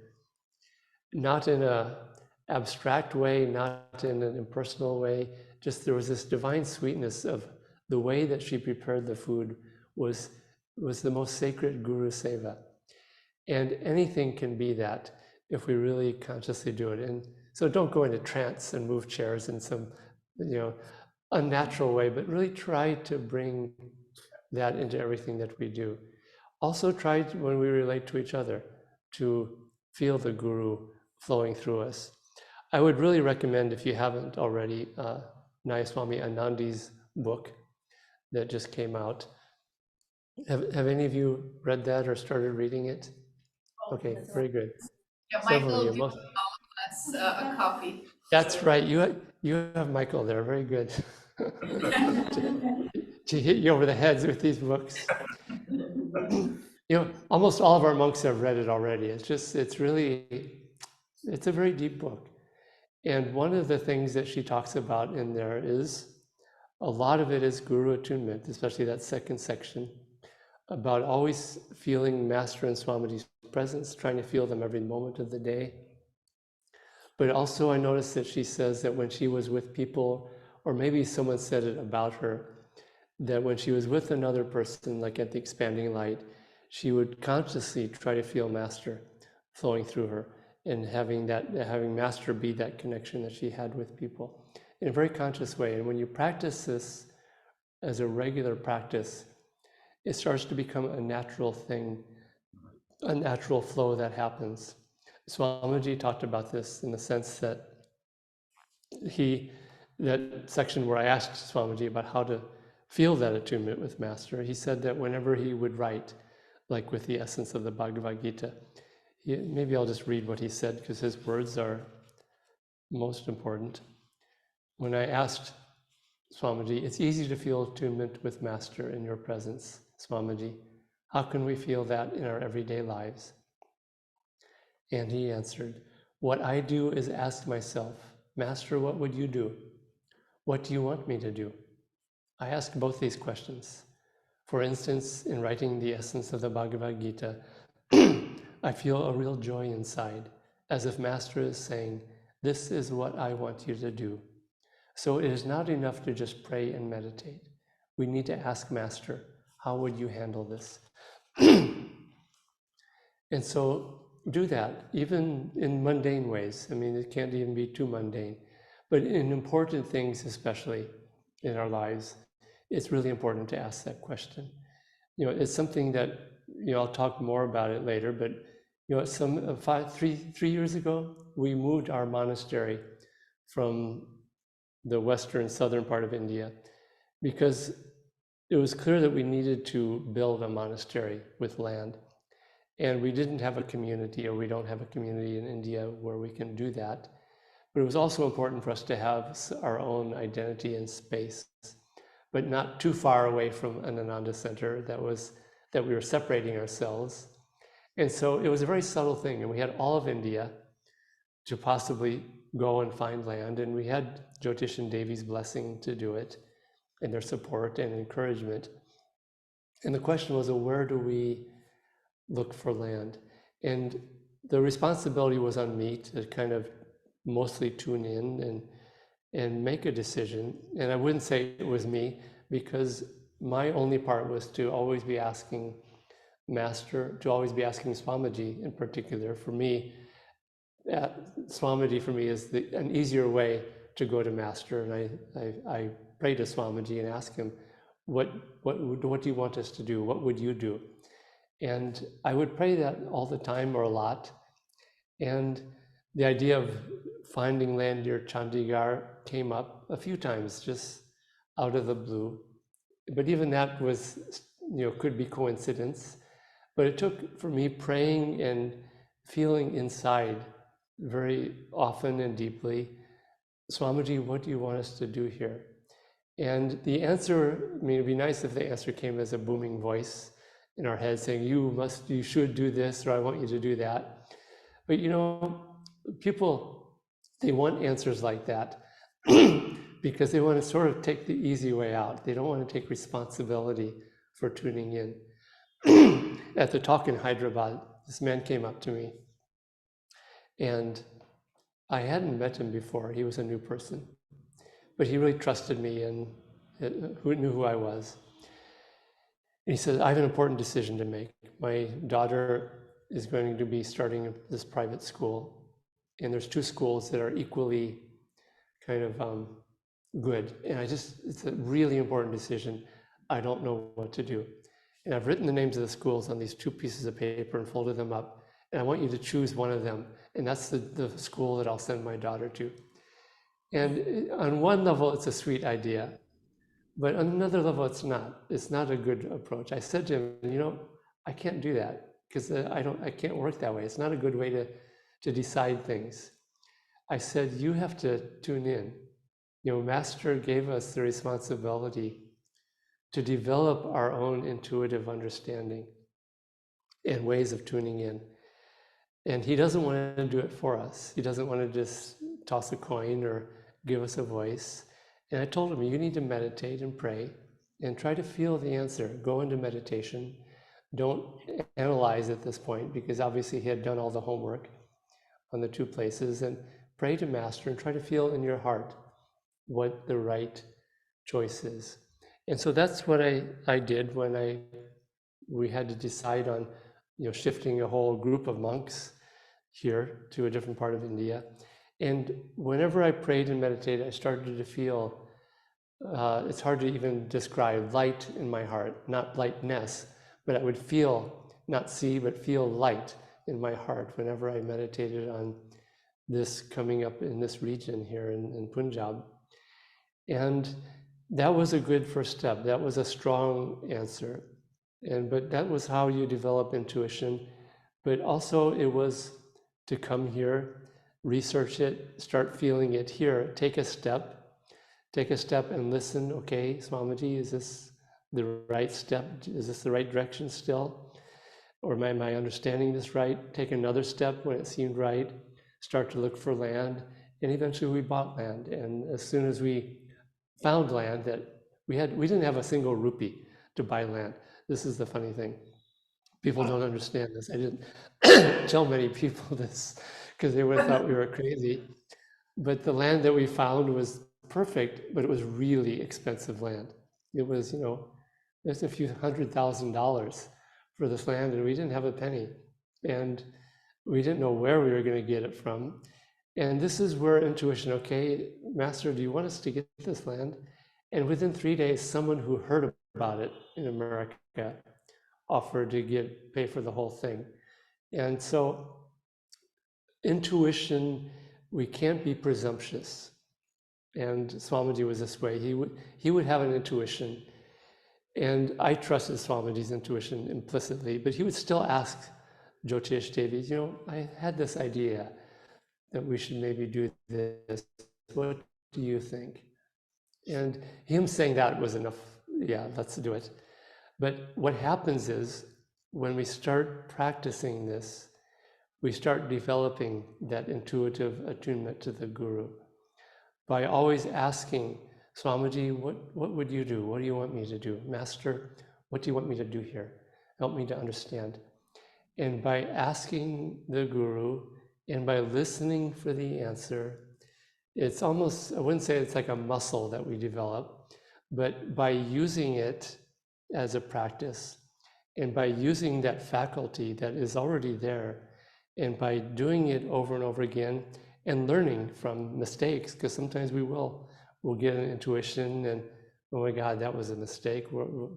not in an abstract way, not in an impersonal way. Just there was this divine sweetness of the way that she prepared the food was the most sacred Guru Seva. And anything can be that if we really consciously do it. And so don't go into trance and move chairs in some, unnatural way, but really try to bring that into everything that we do. Also try when we relate to each other to feel the Guru flowing through us. I would really recommend, if you haven't already, Nayaswami Anandi's book that just came out. Have any of you read that or started reading it? Okay, very good. Yeah, Several of Michael you, gave all of us a copy. That's right. You have Michael there. Very good. to hit you over the heads with these books. Almost all of our monks have read it already. It's a very deep book. And one of the things that she talks about in there is a lot of it is guru attunement, especially that second section, about always feeling Master and Swamiji's presence, trying to feel them every moment of the day. But also I noticed that she says that when she was with people, or maybe someone said it about her, that when she was with another person, like at the expanding light, she would consciously try to feel Master flowing through her and having Master be that connection that she had with people in a very conscious way. And when you practice this as a regular practice, it starts to become a natural thing, a natural flow that happens. Swamiji talked about this in the sense that that section where I asked Swamiji about how to feel that attunement with Master, he said that whenever he would write, like with the essence of the Bhagavad Gita, maybe I'll just read what he said because his words are most important. When I asked Swamiji, it's easy to feel attunement with Master in your presence, Swamiji. How can we feel that in our everyday lives? And he answered, what I do is ask myself, Master, what would you do? What do you want me to do? I ask both these questions. For instance, in writing the essence of the Bhagavad Gita, I feel a real joy inside, as if Master is saying, this is what I want you to do. So it is not enough to just pray and meditate. We need to ask Master, how would you handle this? And so do that, even in mundane ways. I mean, it can't even be too mundane, but in important things, especially in our lives, it's really important to ask that question. It's something that, I'll talk more about it later, but, three years ago, we moved our monastery from the western, southern part of India, because it was clear that we needed to build a monastery with land. And we didn't have a community, or we don't have a community in India where we can do that. But it was also important for us to have our own identity and space, but not too far away from an Ananda center that we were separating ourselves. And so it was a very subtle thing. And we had all of India to possibly go and find land. And we had Jyotish and Devi's blessing to do it, and their support and encouragement. And the question was, well, where do we look for land? And the responsibility was on me to kind of mostly tune in and make a decision. And I wouldn't say it was me, because my only part was to always be asking Master, to always be asking Swamiji in particular. For me, Swamiji for me is an easier way to go to Master. And I pray to Swamiji and ask him, what do you want us to do? What would you do? And I would pray that all the time, or a lot. And the idea of finding land near Chandigarh came up a few times, just out of the blue. But even that was, could be coincidence. But it took, for me, praying and feeling inside very often and deeply, Swamiji, what do you want us to do here? And the answer, it'd be nice if the answer came as a booming voice in our head saying, you should do this, or I want you to do that. But people, they want answers like that because they want to sort of take the easy way out. They don't want to take responsibility for tuning in. At the talk in Hyderabad, this man came up to me, and I hadn't met him before. He was a new person, but he really trusted me and who knew who I was. And he said, I have an important decision to make. My daughter is going to be starting this private school, and there's two schools that are equally kind of good. And it's a really important decision. I don't know what to do. And I've written the names of the schools on these two pieces of paper and folded them up. And I want you to choose one of them. And that's the school that I'll send my daughter to. And on one level, it's a sweet idea. But on another level, it's not. It's not a good approach. I said to him, I can't do that because I can't work that way. It's not a good way to decide things. I said, you have to tune in. Master gave us the responsibility to develop our own intuitive understanding and ways of tuning in. And he doesn't want to do it for us. He doesn't want to just toss a coin or give us a voice. And I told him, you need to meditate and pray and try to feel the answer. Go into meditation. Don't analyze at this point, because obviously he had done all the homework on the two places. And pray to Master and try to feel in your heart what the right choice is. And so that's what I did when we had to decide on shifting a whole group of monks here to a different part of India. And whenever I prayed and meditated, I started to feel, it's hard to even describe, light in my heart, not lightness, but I would feel, not see, but feel light in my heart whenever I meditated on this coming up in this region here in Punjab. And that was a good first step. That was a strong answer. But that was how you develop intuition. But also it was to come here, research it, start feeling it here, take a step and listen. Okay, Swamiji, is this the right step? Is this the right direction still? Or am I understanding this right? Take another step when it seemed right, start to look for land. And eventually we bought land. And as soon as we found land that we didn't have a single rupee to buy land. This is the funny thing. People don't understand this. I didn't tell many people this because they would have thought we were crazy. But the land that we found was perfect, but it was really expensive land. It was, there's a few $100,000 for this land, and we didn't have a penny. And we didn't know where we were going to get it from. And this is where intuition, okay, Master, do you want us to get this land? And within 3 days, someone who heard about it in America offered to pay for the whole thing. And so intuition, we can't be presumptuous. And Swamiji was this way. He would have an intuition, and I trusted Swamiji's intuition implicitly, but he would still ask Jyotish Devi, I had this idea that we should maybe do this. What do you think? And him saying that was enough. Yeah, let's do it. But what happens is when we start practicing this, we start developing that intuitive attunement to the Guru by always asking, Swamiji, what would you do? What do you want me to do? Master, what do you want me to do here? Help me to understand. And by asking the Guru and by listening for the answer, it's almost, I wouldn't say it's like a muscle that we develop, but by using it as a practice and by using that faculty that is already there and by doing it over and over again and learning from mistakes, because sometimes we'll get an intuition and, oh my God, that was a mistake.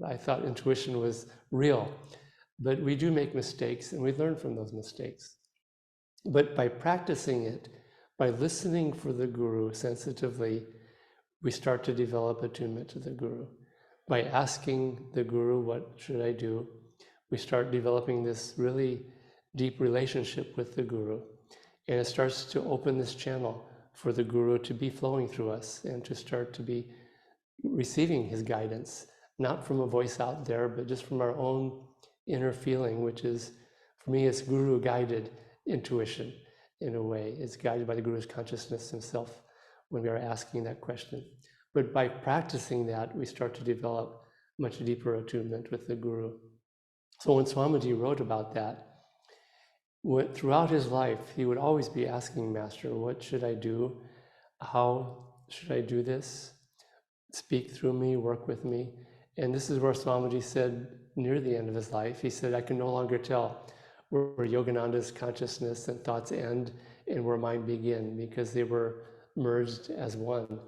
I thought intuition was real, but we do make mistakes and we learn from those mistakes. But by practicing it, by listening for the Guru sensitively, we start to develop attunement to the Guru. By asking the Guru, what should I do? We start developing this really deep relationship with the Guru. And it starts to open this channel for the Guru to be flowing through us and to start to be receiving his guidance, not from a voice out there, but just from our own inner feeling, which is, for me, it's Guru-guided intuition. in a way. It's guided by the Guru's consciousness himself when we are asking that question. But by practicing that, we start to develop much deeper attunement with the Guru. So when Swamiji wrote about that, throughout his life, he would always be asking Master, what should I do? How should I do this? Speak through me, work with me. And this is where Swamiji said near the end of his life, he said, I can no longer tell where Yogananda's consciousness and thoughts end and where mine begin, because they were merged as one.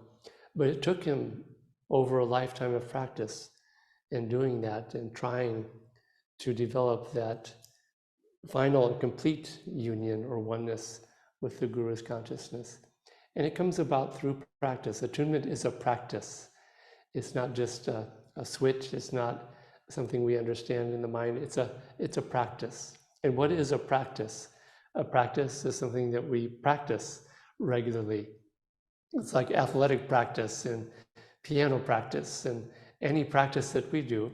But it took him over a lifetime of practice in doing that and trying to develop that final and complete union or oneness with the Guru's consciousness. And it comes about through practice. Attunement is a practice. It's not just a switch. It's not something we understand in the mind. It's a practice. And what is a practice? A practice is something that we practice regularly. It's like athletic practice and piano practice and any practice that we do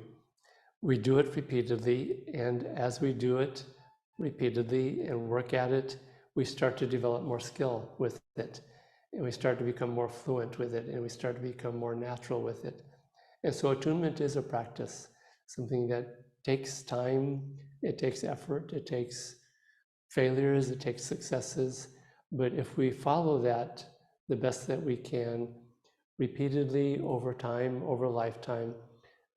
it repeatedly. And as we do it repeatedly and work at it, we start to develop more skill with it. And we start to become more fluent with it, and we start to become more natural with it. And so attunement is a practice, something that takes time, it takes effort, it takes failures, it takes successes. But if we follow that the best that we can, repeatedly, over time, over a lifetime,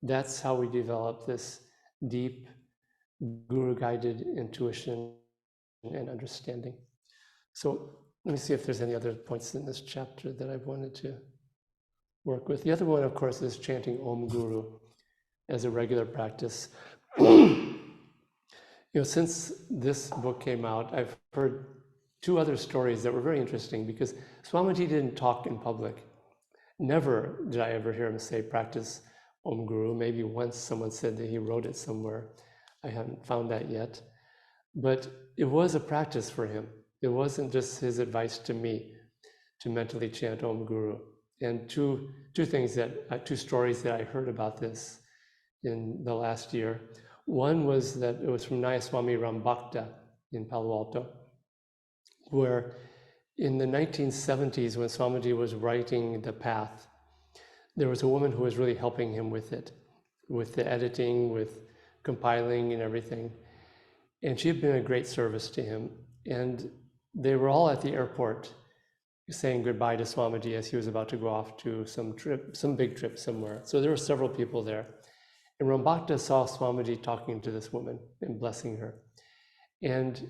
that's how we develop this deep, Guru-guided intuition and understanding. So let me see if there's any other points in this chapter that I've wanted to work with. The other one, of course, is chanting Om Guru as a regular practice. Since this book came out, I've heard two other stories that were very interesting because Swamiji didn't talk in public. Never did I ever hear him say, practice Om Guru. Maybe once someone said that he wrote it somewhere. I haven't found that yet. But it was a practice for him. It wasn't just his advice to me to mentally chant Om Guru. And two stories that I heard about this in the last year. One was that it was from Nayaswami Rambhakta in Palo Alto, where in the 1970s, when Swamiji was writing The Path, there was a woman who was really helping him with it, with the editing, with compiling and everything. And she had been a great service to him. And they were all at the airport saying goodbye to Swamiji as he was about to go off to some big trip somewhere. So there were several people there. And Rambhakta saw Swamiji talking to this woman and blessing her. And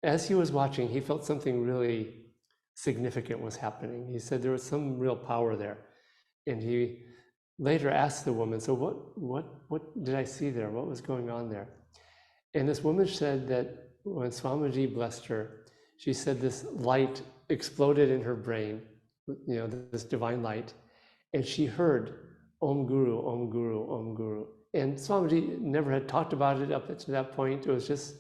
as he was watching, he felt something really significant was happening. He said there was some real power there. And he later asked the woman, so what did I see there? What was going on there? And this woman said that when Swamiji blessed her, she said this light exploded in her brain, this divine light, and she heard Om Guru, Om Guru, Om Guru. And Swamiji never had talked about it up to that point. It was just,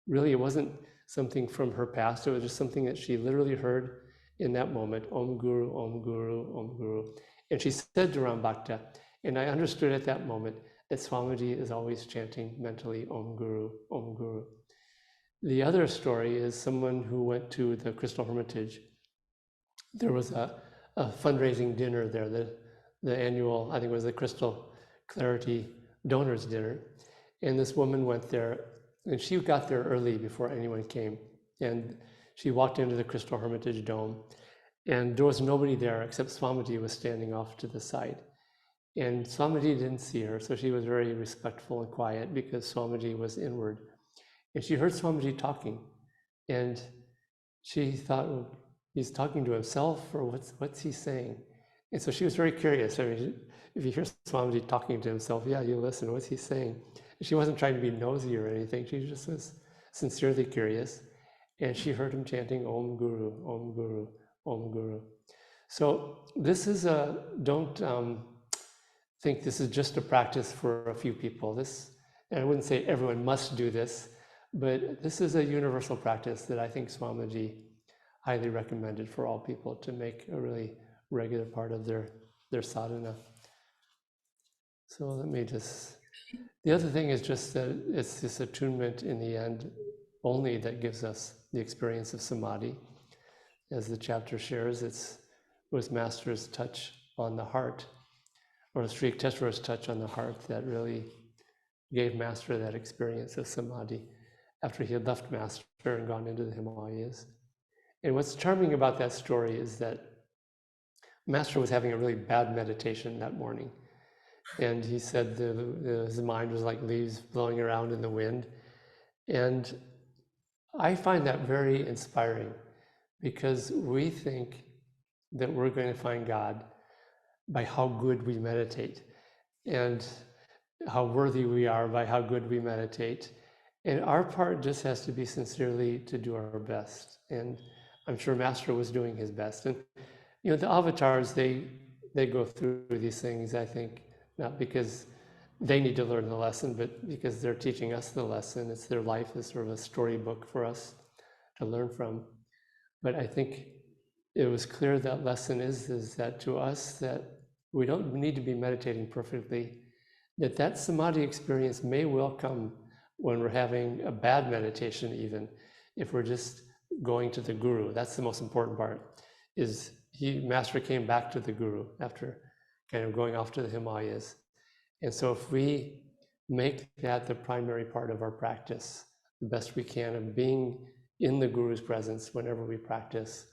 really, it wasn't something from her past. It was just something that she literally heard in that moment, Om Guru, Om Guru, Om Guru. And she said to Rambhakta, and I understood at that moment that Swamiji is always chanting mentally Om Guru, Om Guru. The other story is someone who went to the Crystal Hermitage. There was a fundraising dinner there, the annual, I think it was the Crystal Clarity Donors Dinner. And this woman went there, and she got there early before anyone came. And she walked into the Crystal Hermitage Dome, and there was nobody there except Swamiji was standing off to the side. And Swamiji didn't see her, so she was very respectful and quiet because Swamiji was inward. And she heard Swamiji talking, and she thought, well, he's talking to himself, or what's he saying? And so she was very curious. I mean, if you hear Swamiji talking to himself, yeah, you listen, what's he saying? And she wasn't trying to be nosy or anything. She just was sincerely curious. And she heard him chanting Om Guru, Om Guru, Om Guru. So this is don't think this is just a practice for a few people. And I wouldn't say everyone must do this, but this is a universal practice that I think Swamiji highly recommended for all people to make a really regular part of their sadhana. So let me the other thing is just that it's this attunement in the end only that gives us the experience of samadhi. As the chapter shares, it was Master's touch on the heart, or Sri Yukteswara's touch on the heart, that really gave Master that experience of samadhi after he had left Master and gone into the Himalayas. And what's charming about that story is that Master was having a really bad meditation that morning. And he said his mind was like leaves blowing around in the wind. And I find that very inspiring, because we think that we're going to find God by how good we meditate, and how worthy we are by how good we meditate. And our part just has to be sincerely to do our best. And I'm sure Master was doing his best. And the avatars, they go through these things, I think, not because they need to learn the lesson, but because they're teaching us the lesson. It's their life is sort of a storybook for us to learn from. But I think it was clear that lesson is that to us, that we don't need to be meditating perfectly, that samadhi experience may well come when we're having a bad meditation, even if we're just going to the Guru. That's the most important part, is Master came back to the Guru after kind of going off to the Himalayas. And so if we make that the primary part of our practice, the best we can, of being in the Guru's presence whenever we practice,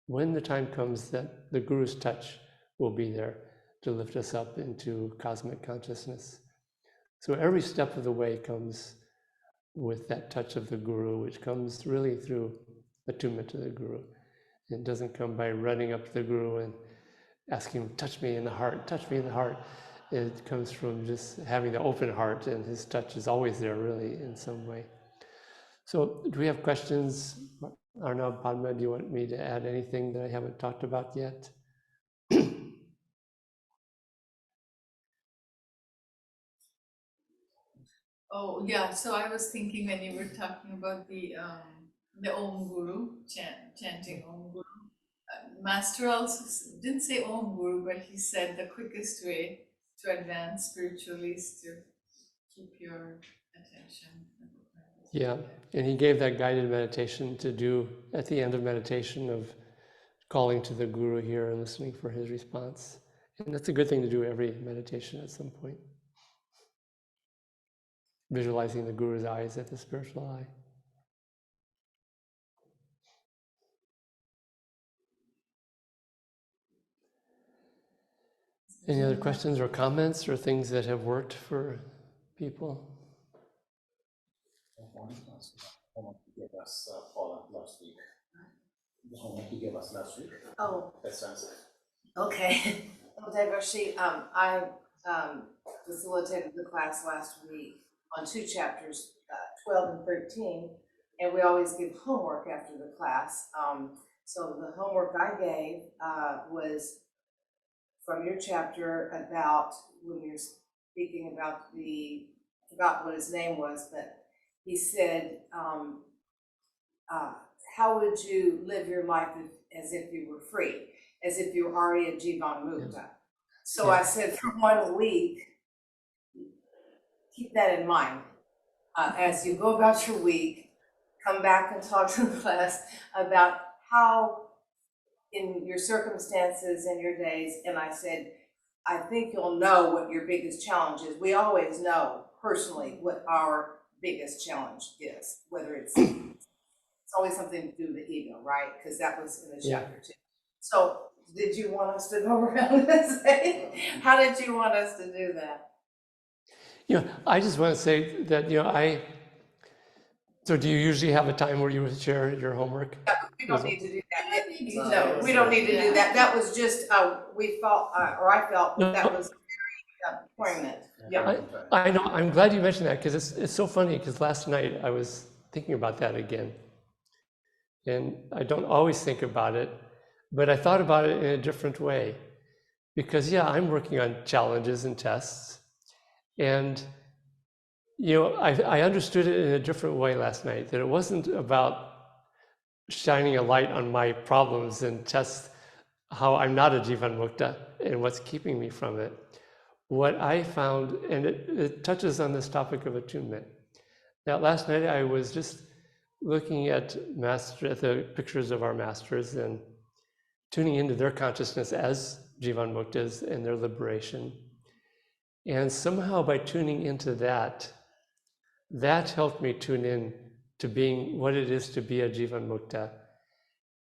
when the time comes that the Guru's touch will be there to lift us up into cosmic consciousness. So every step of the way comes with that touch of the Guru, which comes really through attunement to the Guru. It doesn't come by running up to the Guru and asking him, touch me in the heart, touch me in the heart. It comes from just having the open heart, and his touch is always there, really, in some way. So do we have questions? Arnav, Padma, do you want me to add anything that I haven't talked about yet? Oh, yeah, so I was thinking when you were talking about the Om Guru, chanting Om Guru. Master also didn't say Om Guru, but he said the quickest way to advance spiritually is to keep your attention. Yeah, and he gave that guided meditation to do at the end of meditation, of calling to the Guru here and listening for his response. And that's a good thing to do every meditation at some point. Visualizing the Guru's eyes at the spiritual eye. Any other questions or comments or things that have worked for people? Homework you gave us, Paula, last week. The homework you gave us last week. Oh, That sounds okay. Well, Devarshi, I facilitated the class last week on 2 chapters, 12 and 13, and we always give homework after the class. So the homework I gave was from your chapter about when you're speaking about I forgot what his name was, but he said, how would you live your life as if you were free, as if you were already a Jivan Mukta? Yeah. So I said, for 1 week, keep that in mind. As you go about your week, come back and talk to the class about how, in your circumstances and your days, and I said, I think you'll know what your biggest challenge is. We always know personally what our biggest challenge is, whether it's always something to do with the ego, right? Because that was in the chapter 2. So did you want us to go around and say, how did you want us to do that? I just want to say that, so do you usually have a time where you share your homework? No, we don't need to do that. No, we don't need to do that. That was just, we felt, or I felt that was very poignant. Yeah. I know, I'm glad you mentioned that, because it's so funny, because last night I was thinking about that again. And I don't always think about it, but I thought about it in a different way. Because I'm working on challenges and tests. And, I understood it in a different way last night, that it wasn't about shining a light on my problems and test how I'm not a Jivan Mukta and what's keeping me from it. What I found, and it touches on this topic of attunement. Now, last night I was just looking at the pictures of our masters and tuning into their consciousness as Jivan Muktas and their liberation. And somehow by tuning into that helped me tune in to being what it is to be a Jivan Mukta.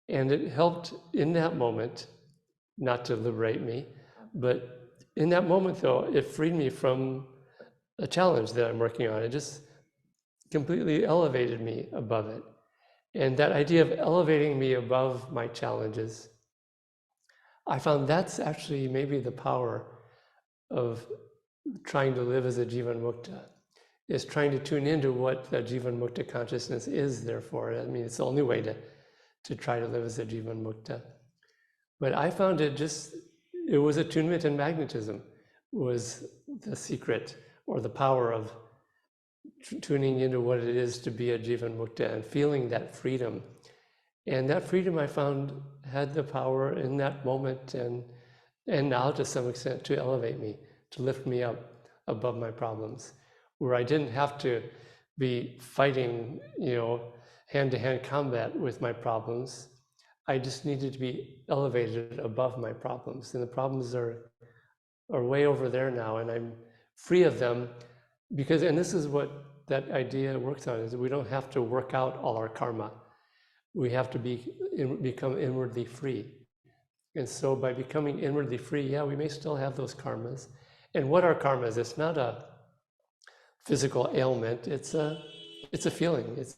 And it helped in that moment, not to liberate me, but in that moment though, it freed me from a challenge that I'm working on. It just completely elevated me above it. And that idea of elevating me above my challenges, I found that's actually maybe the power of trying to live as a Jivan Mukta, is trying to tune into what the Jivan Mukta consciousness is there for. I mean, it's the only way to try to live as a Jivan Mukta. But I found it was attunement and magnetism was the secret or the power of tuning into what it is to be a Jivan Mukta and feeling that freedom. And that freedom I found had the power in that moment and now to some extent to elevate me, to lift me up above my problems, where I didn't have to be fighting, hand-to-hand combat with my problems. I just needed to be elevated above my problems. And the problems are way over there now, and I'm free of them because, and this is what that idea works on, is that we don't have to work out all our karma. We have to become inwardly free. And so by becoming inwardly free, yeah, we may still have those karmas. And what are karmas? It's not a physical ailment, it's a feeling, it's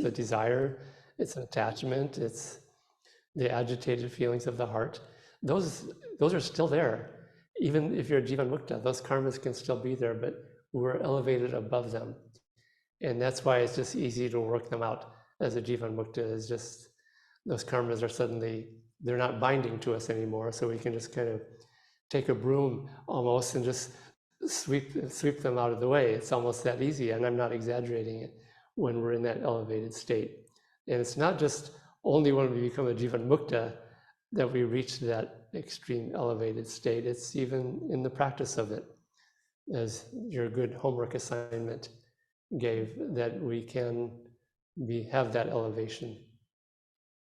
a desire, it's an attachment, it's the agitated feelings of the heart. Those are still there. Even if you're a Jivan Mukta, those karmas can still be there, but we're elevated above them. And that's why it's just easy to work them out as a Jivan Mukta. Is just those karmas are suddenly, they're not binding to us anymore, so we can just kind of take a broom almost and just sweep them out of the way. It's almost that easy, and I'm not exaggerating it, when we're in that elevated state. And it's not just only when we become a Jivan Mukta that we reach that extreme elevated state. It's even in the practice of it, as your good homework assignment gave, that we can have that elevation.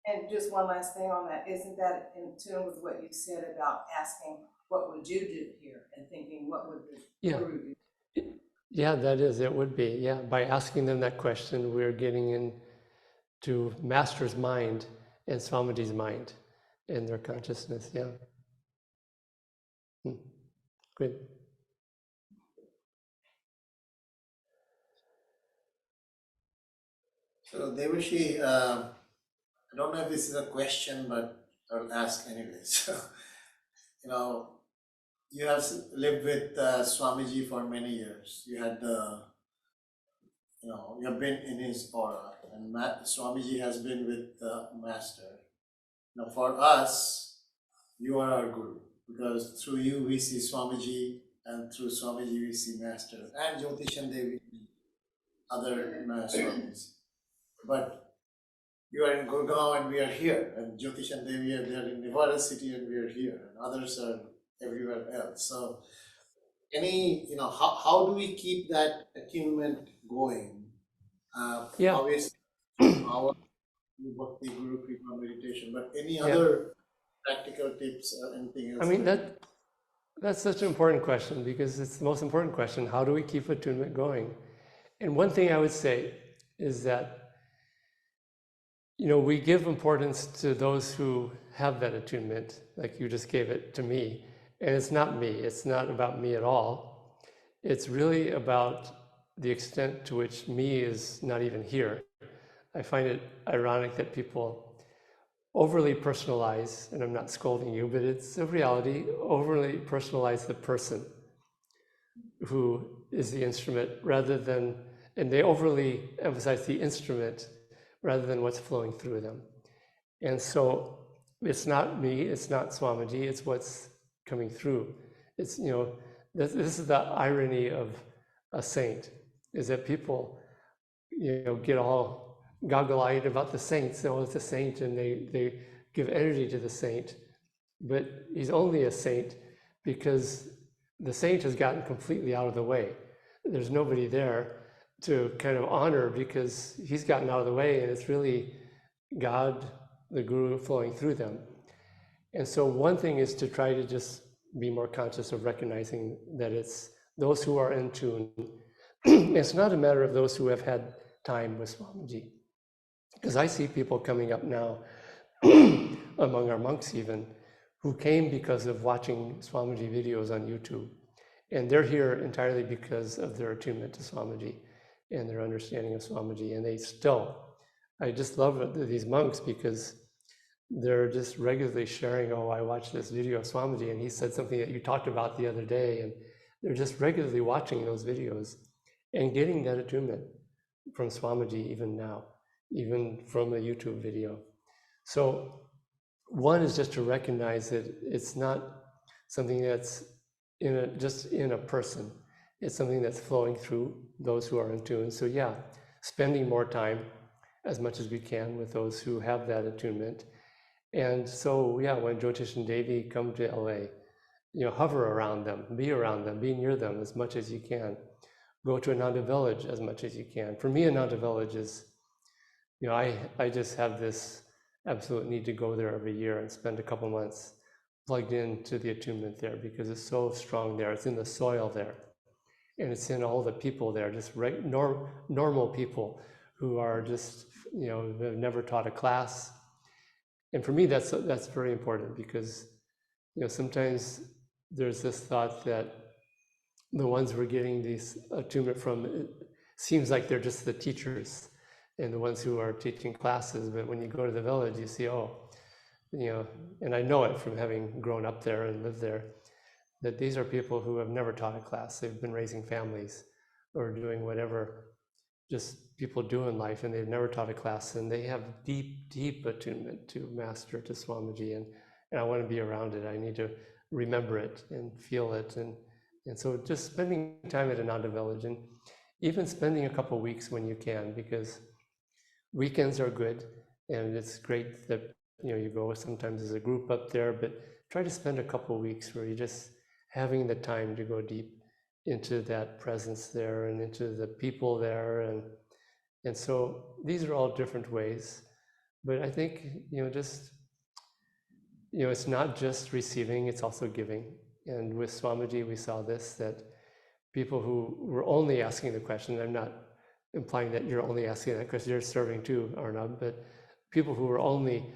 And just one last thing on that, isn't that in tune with what you said about asking, what would you do here? And thinking, what would the Guru do? Yeah, that is, it would be. Yeah, by asking them that question, we're getting into Master's mind and Swamiji's mind and their consciousness. Yeah. Good. So Devarshi, I don't know if this is a question, but I'll ask anyway. So, you have lived with Swamiji for many years. You had you have been in his aura, and Swamiji has been with the Master. Now for us, you are our Guru, because through you we see Swamiji, and through Swamiji we see Master, and Jyotish and Devi, other Swamis. But you are in Gurgaon and we are here, and Jyotish and Devi are there in Nevada City and we are here, and others are everywhere else. So, how do we keep that attunement going? Yeah. Obviously, our Bhakti Guru Kripa meditation, but any other practical tips or anything else? I mean, that's such an important question, because it's the most important question. How do we keep attunement going? And one thing I would say is that, we give importance to those who have that attunement, like you just gave it to me. And it's not me, it's not about me at all. It's really about the extent to which me is not even here. I find it ironic that people overly personalize, and I'm not scolding you, but it's a reality, overly personalize the person who is the instrument and they overly emphasize the instrument rather than what's flowing through them. And so it's not me, it's not Swamiji, it's what's coming through. It's, this is the irony of a saint, is that people, get all goggle-eyed about the saints. It's a saint, and they give energy to the saint. But he's only a saint because the saint has gotten completely out of the way. There's nobody there. to kind of honor, because he's gotten out of the way and it's really God, the Guru, flowing through them. And so one thing is to try to just be more conscious of recognizing that it's those who are in tune. It's not a matter of those who have had time with Swamiji. Because I see people coming up now, among our monks even, who came because of watching Swamiji videos on YouTube. And they're here entirely because of their attunement to Swamiji and their understanding of Swamiji. And they still, I just love these monks because they're just regularly sharing, oh, I watched this video of Swamiji and he said something that you talked about the other day. And they're just regularly watching those videos and getting that attunement from Swamiji even now, even from a YouTube video. So one is just to recognize that it's not something that's just in a person. It's something that's flowing through those who are in tune. So yeah, spending more time as much as we can with those who have that attunement. And so yeah, when Jyotish and Devi come to LA, hover around them, be near them as much as you can. Go to Ananda Village as much as you can. For me, Ananda Village is, I just have this absolute need to go there every year and spend a couple months plugged into the attunement there, because it's so strong there. It's in the soil there, and it's in all the people there, just normal people who are just, have never taught a class. And for me, that's very important, because sometimes there's this thought that the ones we're getting these attunement from, it seems like they're just the teachers and the ones who are teaching classes. But when you go to the village, you see, and I know it from having grown up there and lived there, that these are people who have never taught a class. They've been raising families or doing whatever just people do in life, and they've never taught a class, and they have deep, deep attunement to Master, to Swamiji, and I want to be around it. I need to remember it and feel it. And so just spending time at Ananda Village, and even spending a couple of weeks when you can, because weekends are good, and it's great that you go sometimes as a group up there, but try to spend a couple of weeks where you're just having the time to go deep into that presence there and into the people there. And so these are all different ways, but I think, it's not just receiving, it's also giving. And with Swamiji, we saw this, that people who were only asking the question, I'm not implying that you're only asking that because you're serving too, Arnab, but people who were only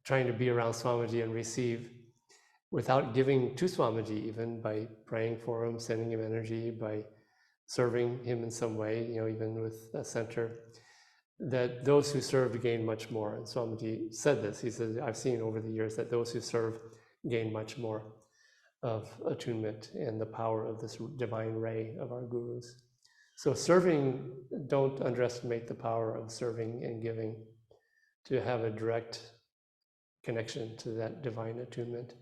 trying to be around Swamiji and receive without giving to Swamiji, even by praying for him, sending him energy, by serving him in some way, even with a center, that those who serve gain much more. And Swamiji said this. He said, I've seen over the years that those who serve gain much more of attunement and the power of this divine ray of our gurus. So serving, don't underestimate the power of serving and giving, to have a direct connection to that divine attunement.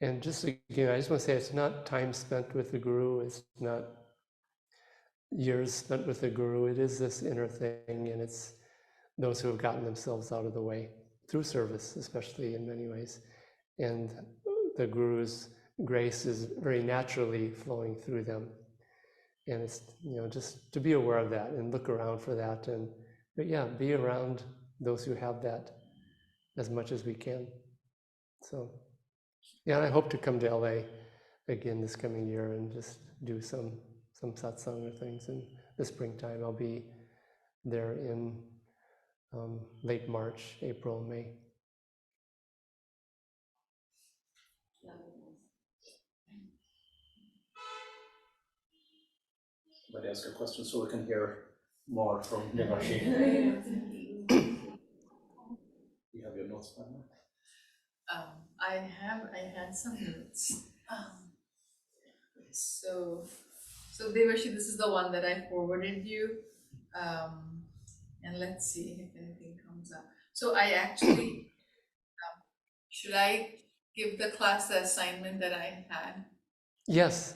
And just again, I just want to say, it's not time spent with the guru, it's not years spent with the guru, it is this inner thing, and it's those who have gotten themselves out of the way through service, especially in many ways. And the guru's grace is very naturally flowing through them. And it's, just to be aware of that and look around for that. But yeah, be around those who have that as much as we can. So yeah, I hope to come to LA again this coming year and just do some satsang or things in the springtime. I'll be there in late March, April, May. Somebody ask a question so we can hear more from Devarshi. You have your notes, Padma? I had some notes. So Devarshi, this is the one that I forwarded you. And let's see if anything comes up. So I actually, should I give the class the assignment that I had? Yes.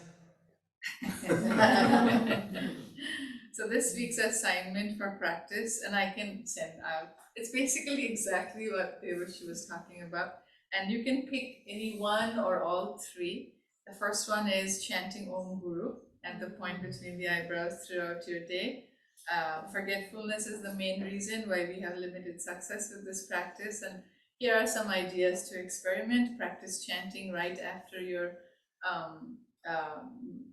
So this week's assignment for practice, and I can send out, it's basically exactly what Devarshi was talking about. And you can pick any one or all three. The first one is chanting Om Guru at the point between the eyebrows throughout your day. Forgetfulness is the main reason why we have limited success with this practice, and here are some ideas to experiment. Practice chanting right after your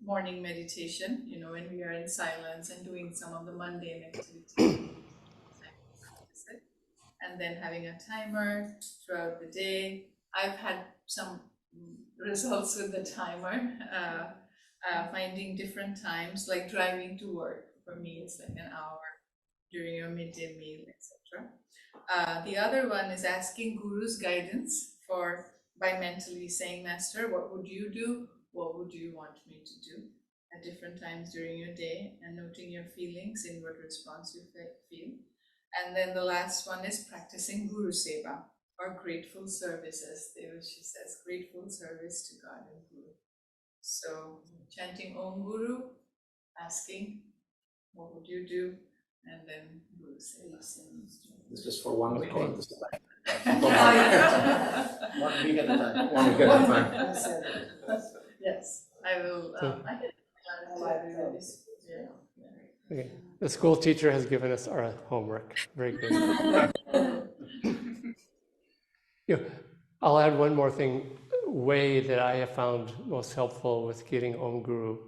morning meditation, you know, when we are in silence and doing some of the mundane activities. Practice it. And then having a timer throughout the day. I've had some results with the timer, finding different times, like driving to work. For me, it's like an hour during your midday meal, etc. The other one is asking Guru's guidance by mentally saying, Master, what would you do? What would you want me to do at different times during your day, and noting your feelings in what response you feel. And then the last one is practicing Guru Seva, or grateful service, as Devarshi says, grateful service to God and Guru. So chanting Om Guru, asking, what would you do? And then Guru Seva. This is for 1 week or this is like One week at a time. 1 week at a time? Yes, I will. I can this. Yeah. Okay. The school teacher has given us our homework. Very good. I'll add one more thing. Way that I have found most helpful with getting Om Guru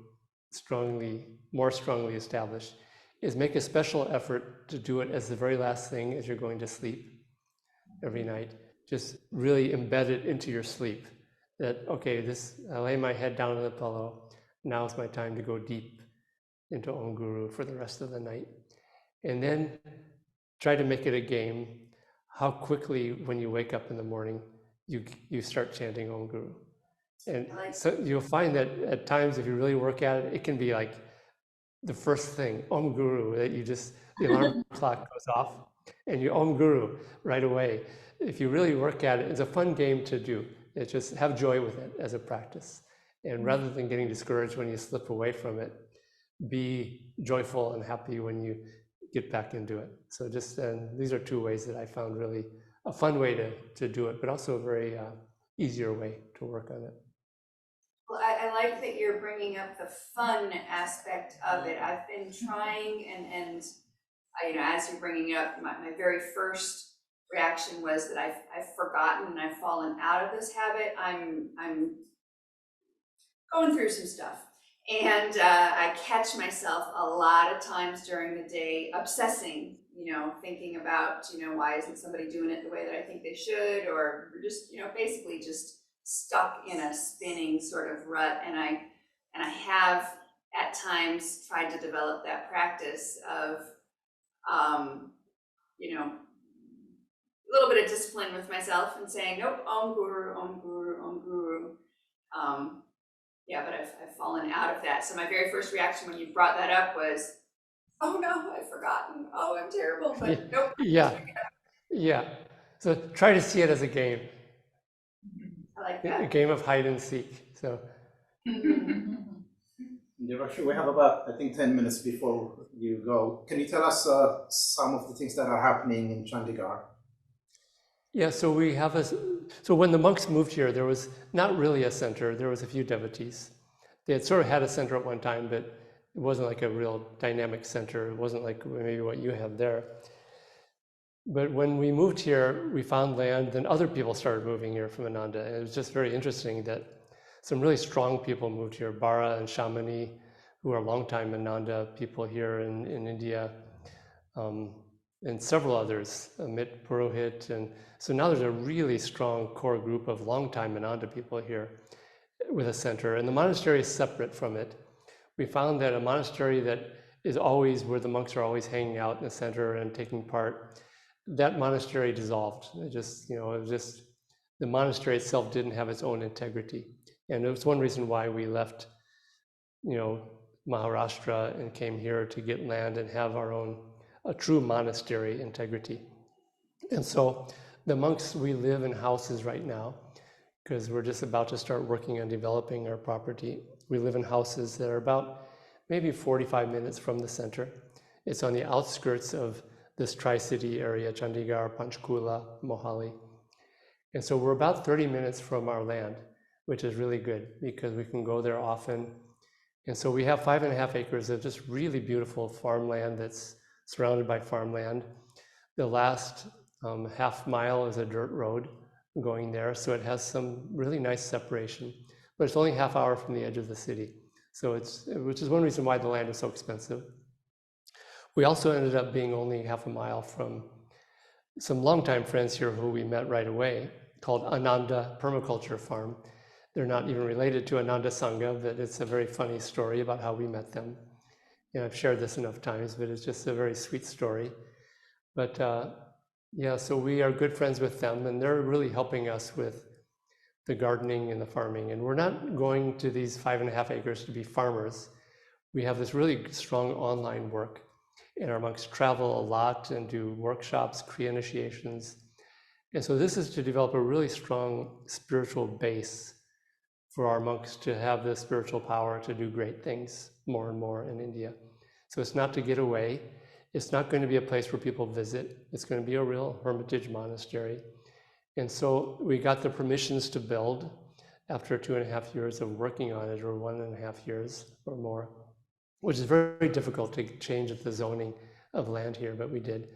more strongly established is make a special effort to do it as the very last thing as you're going to sleep every night. Just really embed it into your sleep. That, okay, I lay my head down on the pillow. Now it's my time to go deep into Om Guru for the rest of the night. And then try to make it a game. How quickly, when you wake up in the morning, you start chanting Om Guru. And so you'll find that at times, if you really work at it, it can be like the first thing, Om Guru, that the alarm clock goes off and you Om Guru right away. If you really work at it, it's a fun game to do. It's just have joy with it as a practice. And rather than getting discouraged when you slip away from it, be joyful and happy when you get back into it. So these are two ways that I found really a fun way to do it, but also a very easier way to work on it. Well, I like that you're bringing up the fun aspect of it. I've been trying, and as you're bringing it up, my very first reaction was that I've forgotten and I've fallen out of this habit. I'm going through some stuff, and I catch myself a lot of times during the day obsessing, thinking about, why isn't somebody doing it the way that I think they should, or just, basically just stuck in a spinning sort of rut. And I have at times tried to develop that practice of, a little bit of discipline with myself and saying, nope, Om Guru, Om Guru, Om Guru. But I've fallen out of that. So my very first reaction when you brought that up was, oh no, I've forgotten. Oh, I'm terrible, but nope. Yeah. So try to see it as a game. I like that. A game of hide and seek. So. Devarshi, we have about, I think, 10 minutes before you go. Can you tell us some of the things that are happening in Chandigarh? Yeah, so when the monks moved here, there was not really a center. There was a few devotees. They had sort of had a center at one time, but it wasn't like a real dynamic center. It wasn't like maybe what you have there. But when we moved here, we found land, then other people started moving here from Ananda. And it was just very interesting that some really strong people moved here, Bara and Shamani, who are longtime Ananda people here in India, and several others, Amit Purohit. And so now there's a really strong core group of longtime Ananda people here with a center. And the monastery is separate from it. We found that a monastery that is always where the monks are always hanging out in the center and taking part, that monastery dissolved. The monastery itself didn't have its own integrity. And it was one reason why we left, Maharashtra and came here to get land and have a true monastery integrity. And so the monks, we live in houses right now because we're just about to start working on developing our property. We live in houses that are about maybe 45 minutes from the center. It's on the outskirts of this Tri-City area, Chandigarh, Panchkula, Mohali. And so we're about 30 minutes from our land. which is really good because we can go there often. And so we have 5.5 acres of just really beautiful farmland that's surrounded by farmland. The last half mile is a dirt road going there, so it has some really nice separation, but it's only half hour from the edge of the city. So which is one reason why the land is so expensive. We also ended up being only half a mile from some longtime friends here who we met right away, called Ananda Permaculture Farm. They're not even related to Ananda Sangha, but it's a very funny story about how we met them. And I've shared this enough times, but it's just a very sweet story. But yeah, so we are good friends with them, and they're really helping us with the gardening and the farming. And we're not going to these 5.5 acres to be farmers. We have this really strong online work, and our monks travel a lot and do workshops, Kriya initiations. And so this is to develop a really strong spiritual base for our monks to have the spiritual power to do great things more and more in India. So it's not to get away. It's not going to be a place where people visit. It's going to be a real hermitage monastery. And so we got the permissions to build after 2.5 years of working on it, or 1.5 years or more, which is very difficult to change the zoning of land here, but we did.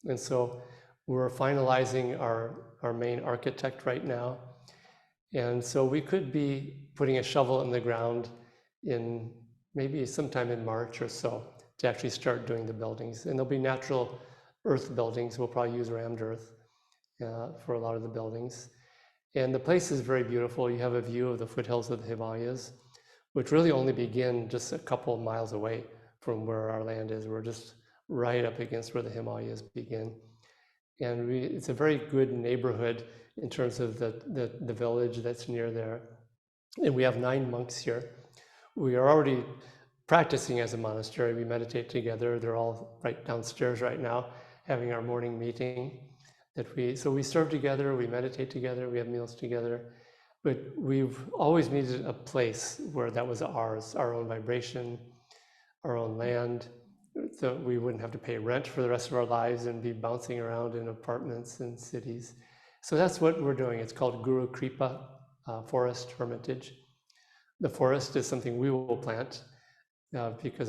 And so we're finalizing our main architect right now. And so we could be putting a shovel in the ground in maybe sometime in March or so to actually start doing the buildings. And there'll be natural earth buildings. We'll probably use rammed earth for a lot of the buildings. And the place is very beautiful. You have a view of the foothills of the Himalayas, which really only begin just a couple of miles away from where our land is. We're just right up against where the Himalayas begin. And it's a very good neighborhood in terms of the village that's near there. And we have 9 monks here. We are already practicing as a monastery. We meditate together. They're all right downstairs right now, having our morning meeting. So we serve together, we meditate together, we have meals together. But we've always needed a place where that was ours, our own vibration, our own land, so we wouldn't have to pay rent for the rest of our lives and be bouncing around in apartments in cities. So that's what we're doing. It's called Guru Kripa Forest Hermitage. The forest is something we will plant because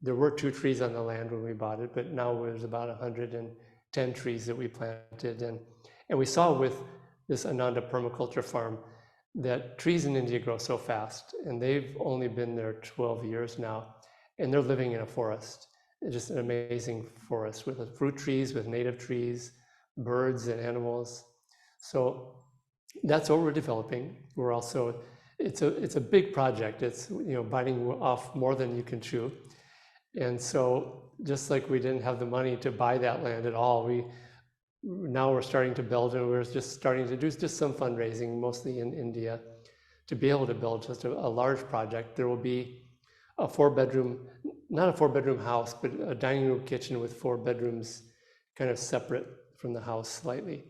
there were 2 trees on the land when we bought it, but now there's about 110 trees that we planted. And we saw with this Ananda Permaculture Farm that trees in India grow so fast, and they've only been there 12 years now. And they're living in a forest, just an amazing forest with fruit trees, with native trees, birds and animals. So that's what we're developing. We're also, it's a big project. It's, biting off more than you can chew. And so just like we didn't have the money to buy that land at all, now we're starting to build, and we're just starting to do just some fundraising, mostly in India, to be able to build just a large project. There will be a 4-bedroom, not a 4-bedroom house, but a dining room kitchen with 4 bedrooms kind of separate from the house slightly.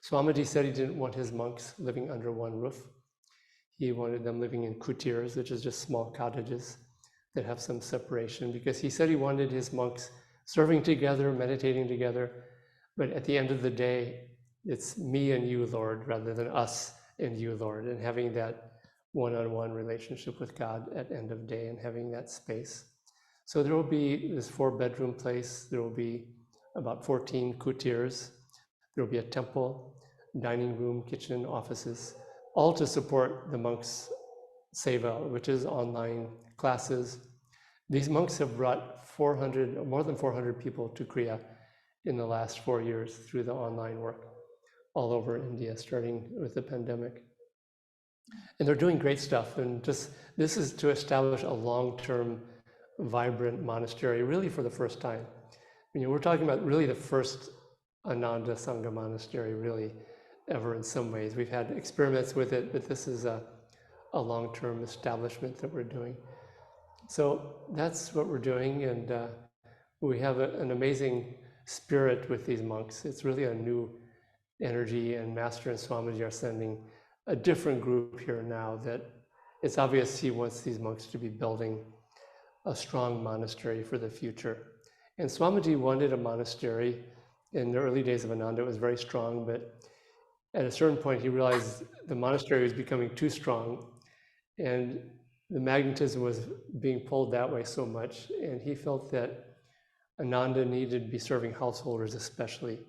Swamiji said he didn't want his monks living under one roof. He wanted them living in kutirs, which is just small cottages that have some separation, because he said he wanted his monks serving together, meditating together, but at the end of the day, it's me and you, Lord, rather than us and you, Lord, and having that one-on-one relationship with God at end of day and having that space. So there will be this 4-bedroom place. There will be about 14 kutirs. There will be a temple, dining room, kitchen, offices, all to support the monks' seva, which is online classes. These monks have brought more than 400 people to Kriya in the last 4 years through the online work all over India, starting with the pandemic. And they're doing great stuff. And this is to establish a long-term, vibrant monastery, really for the first time. We're talking about really the first Ananda Sangha monastery, really, ever in some ways. We've had experiments with it, but this is a long-term establishment that we're doing. So that's what we're doing, and we have an amazing spirit with these monks. It's really a new energy, and Master and Swamiji are sending a different group here now that it's obvious he wants these monks to be building a strong monastery for the future. And Swamiji wanted a monastery in the early days of Ananda. It was very strong, but at a certain point, he realized the monastery was becoming too strong, and the magnetism was being pulled that way so much, and he felt that Ananda needed to be serving householders especially.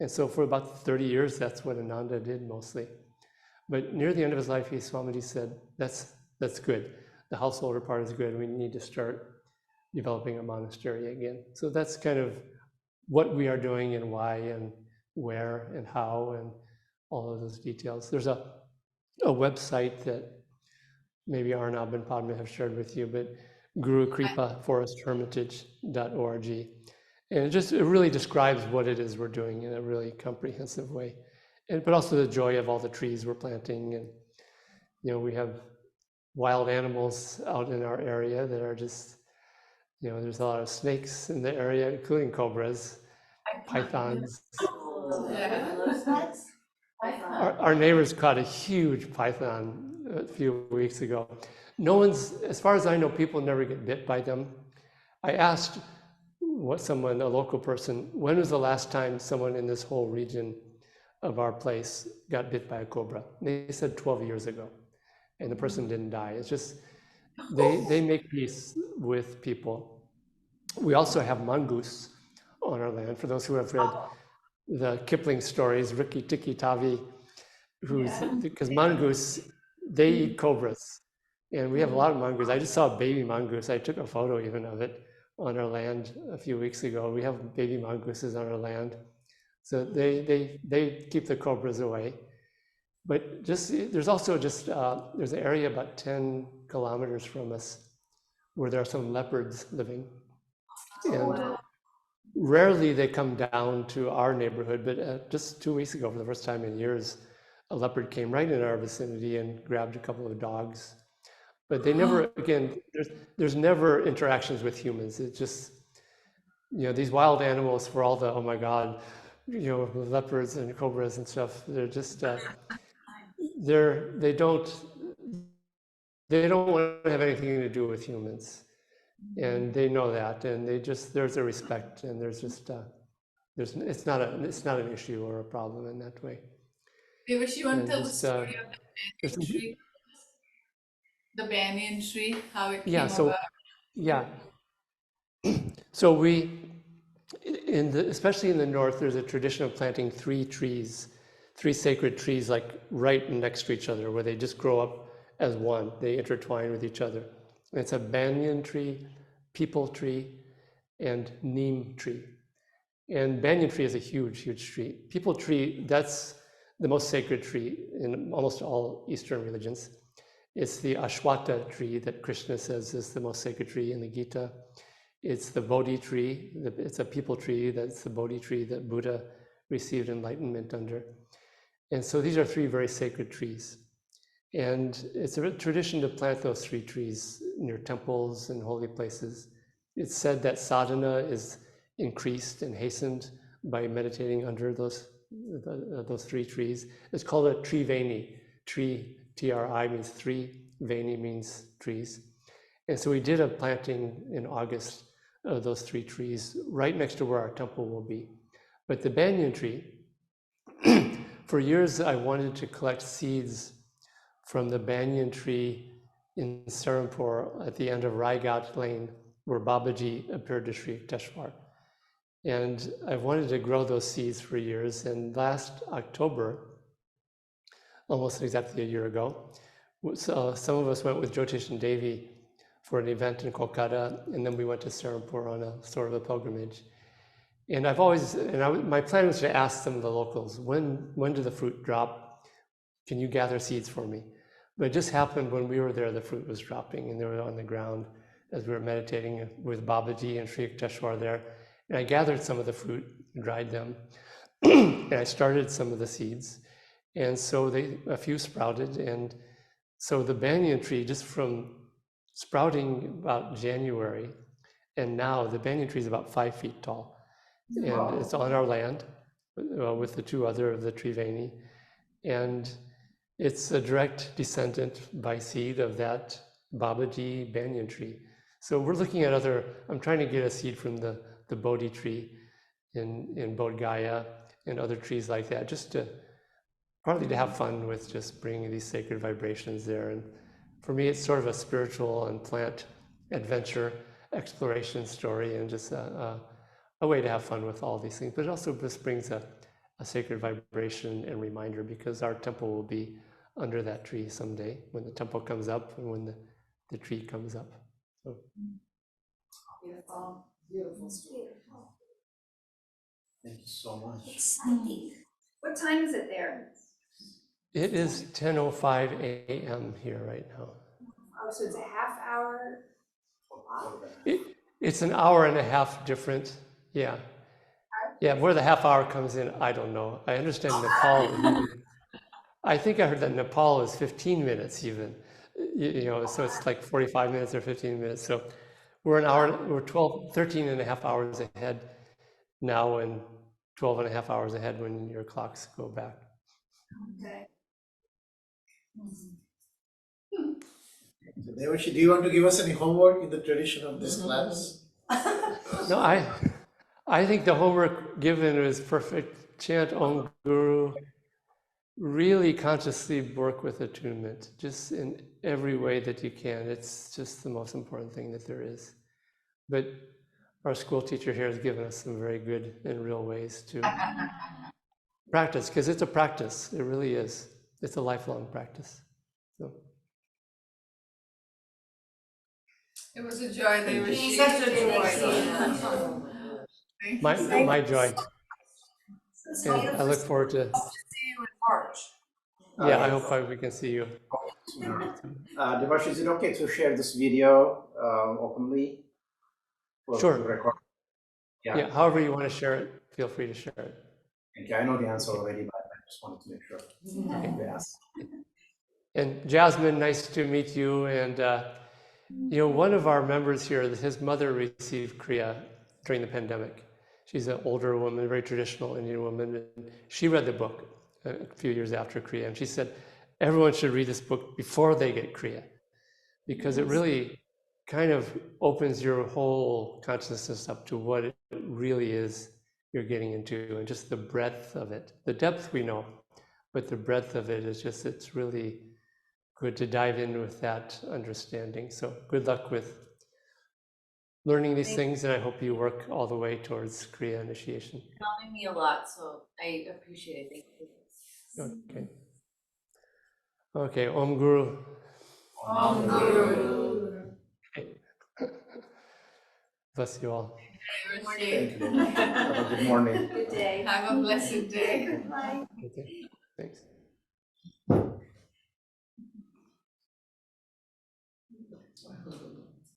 And so for about 30 years, that's what Ananda did mostly. But near the end of his life, Swamiji said, that's good. The householder part is good. We need to start developing a monastery again. So that's kind of what we are doing and why and where and how and all of those details. There's a website that maybe Arnab and Padma have shared with you, but gurukripaforesthermitage.org. And it really describes what it is we're doing in a really comprehensive way. But also the joy of all the trees we're planting. And, we have wild animals out in our area that are just, there's a lot of snakes in the area, including cobras, pythons. Our neighbors caught a huge python a few weeks ago. No one's, as far as I know, people never get bit by them. I asked a local person, when was the last time someone in this whole region of our place got bit by a cobra? They said 12 years ago, and the person didn't die. It's just, they make peace with people. We also have mongoose on our land. For those who have read the Kipling stories, Rikki Tikki Tavi, because mongoose, they eat cobras. And we have a lot of mongoose. I just saw a baby mongoose. I took a photo even of it on our land a few weeks ago. We have baby mongooses on our land. So they keep the cobras away. But there's also there's an area about 10 kilometers from us where there are some leopards living. And rarely they come down to our neighborhood, but just 2 weeks ago, for the first time in years, a leopard came right in our vicinity and grabbed a couple of dogs. But they never, again, there's never interactions with humans. It's just, these wild animals, for all the, oh my God, leopards and cobras and stuff, they're just, they don't want to have anything to do with humans. And they know that, and there's a respect, and there's just, it's not an issue or a problem in that way. Devarshi, you want to tell the story of the banyan there's- tree? The banyan tree, how it came Yeah, so, about? yeah. So especially in the north, there's a tradition of planting three sacred trees, like right next to each other, where they just grow up as one. They intertwine with each other. And it's a banyan tree, peepal tree, and neem tree. And banyan tree is a huge, huge tree. Peepal tree, that's the most sacred tree in almost all Eastern religions. It's the Ashwata tree that Krishna says is the most sacred tree in the Gita. It's the Bodhi tree. It's a peepal tree. That's the Bodhi tree that Buddha received enlightenment under. And so these are three very sacred trees. And it's a tradition to plant those three trees near temples and holy places. It's said that sadhana is increased and hastened by meditating under those three trees. It's called a triveni. Tree, T-R-I, means three. Veni means trees. And so we did a planting in August of those three trees right next to where our temple will be. But the banyan tree, for years I wanted to collect seeds from the banyan tree in Serampore at the end of Raigat Lane, where Babaji appeared to Sri Yukteswar. And I wanted to grow those seeds for years. And last October, almost exactly a year ago, so some of us went with Jyotish and Devi for an event in Kolkata, and then we went to Serampore on a sort of a pilgrimage. And my plan was to ask some of the locals, when do the fruit drop? Can you gather seeds for me? But it just happened when we were there, the fruit was dropping, and they were on the ground as we were meditating with Babaji and Sri Yukteswar there. And I gathered some of the fruit, dried them, and I started some of the seeds. And so a few sprouted. And so the banyan tree, just from sprouting about January, and now the banyan tree is about 5 feet tall. And it's on our land with the two other of the Triveni. And it's a direct descendant by seed of that Babaji banyan tree. So we're looking at I'm trying to get a seed from the Bodhi tree in Bodh Gaya and other trees like that, just to partly to have fun with just bringing these sacred vibrations there. And for me, it's sort of a spiritual and plant adventure exploration story, and just a way to have fun with all these things. But it also just brings a sacred vibration and reminder, because our temple will be under that tree someday, when the temple comes up and when the tree comes up. So. Beautiful, beautiful story. Beautiful. Thank you so much. Exciting. What time is it there? It is 10:05 a.m. here right now. Oh, so it's a half hour. It's an hour and a half different, yeah. Yeah, where the half hour comes in, I don't know. I understand Nepal, I think I heard that Nepal is 15 minutes even, you know, so it's like 45 minutes or 15 minutes. So we're 13 and a half hours ahead now, and 12 and a half hours ahead when your clocks go back. Okay. Devarshi, do you want to give us any homework in the tradition of this class? No, I think the homework given is perfect. Chant Om Guru. Really consciously work with attunement, just in every way that you can. It's just the most important thing that there is. But our school teacher here has given us some very good and real ways to practice, because it's a practice. It really is. It's a lifelong practice. So. It was a joy. They were Such a joy. My joy. It's And I look forward to. See you in March. Yeah, I hope we can see you. Devarshi, is it okay to share this video openly? Sure. Record? Yeah, however you want to share it, feel free to share it. Okay, I know the answer already, but I just wanted to make sure. Yes. And Jasmine, nice to meet you. And you know, one of our members here, his mother received Kriya during the pandemic. She's an older woman, very traditional Indian woman. And she read the book a few years after Kriya, and she said, everyone should read this book before they get Kriya, because it really kind of opens your whole consciousness up to what it really is you're getting into, and just the breadth of it. The depth we know, but the breadth of it is just, it's really good to dive in with that understanding. So good luck with learning these things, and I hope you work all the way towards Kriya initiation. Helping me a lot, so I appreciate it. Thank you. Okay. Okay, Om Guru. Om Guru. Okay. Bless you all. Thank you. Have a good morning. Good day. Have a blessed day. Bye. Okay. Thanks.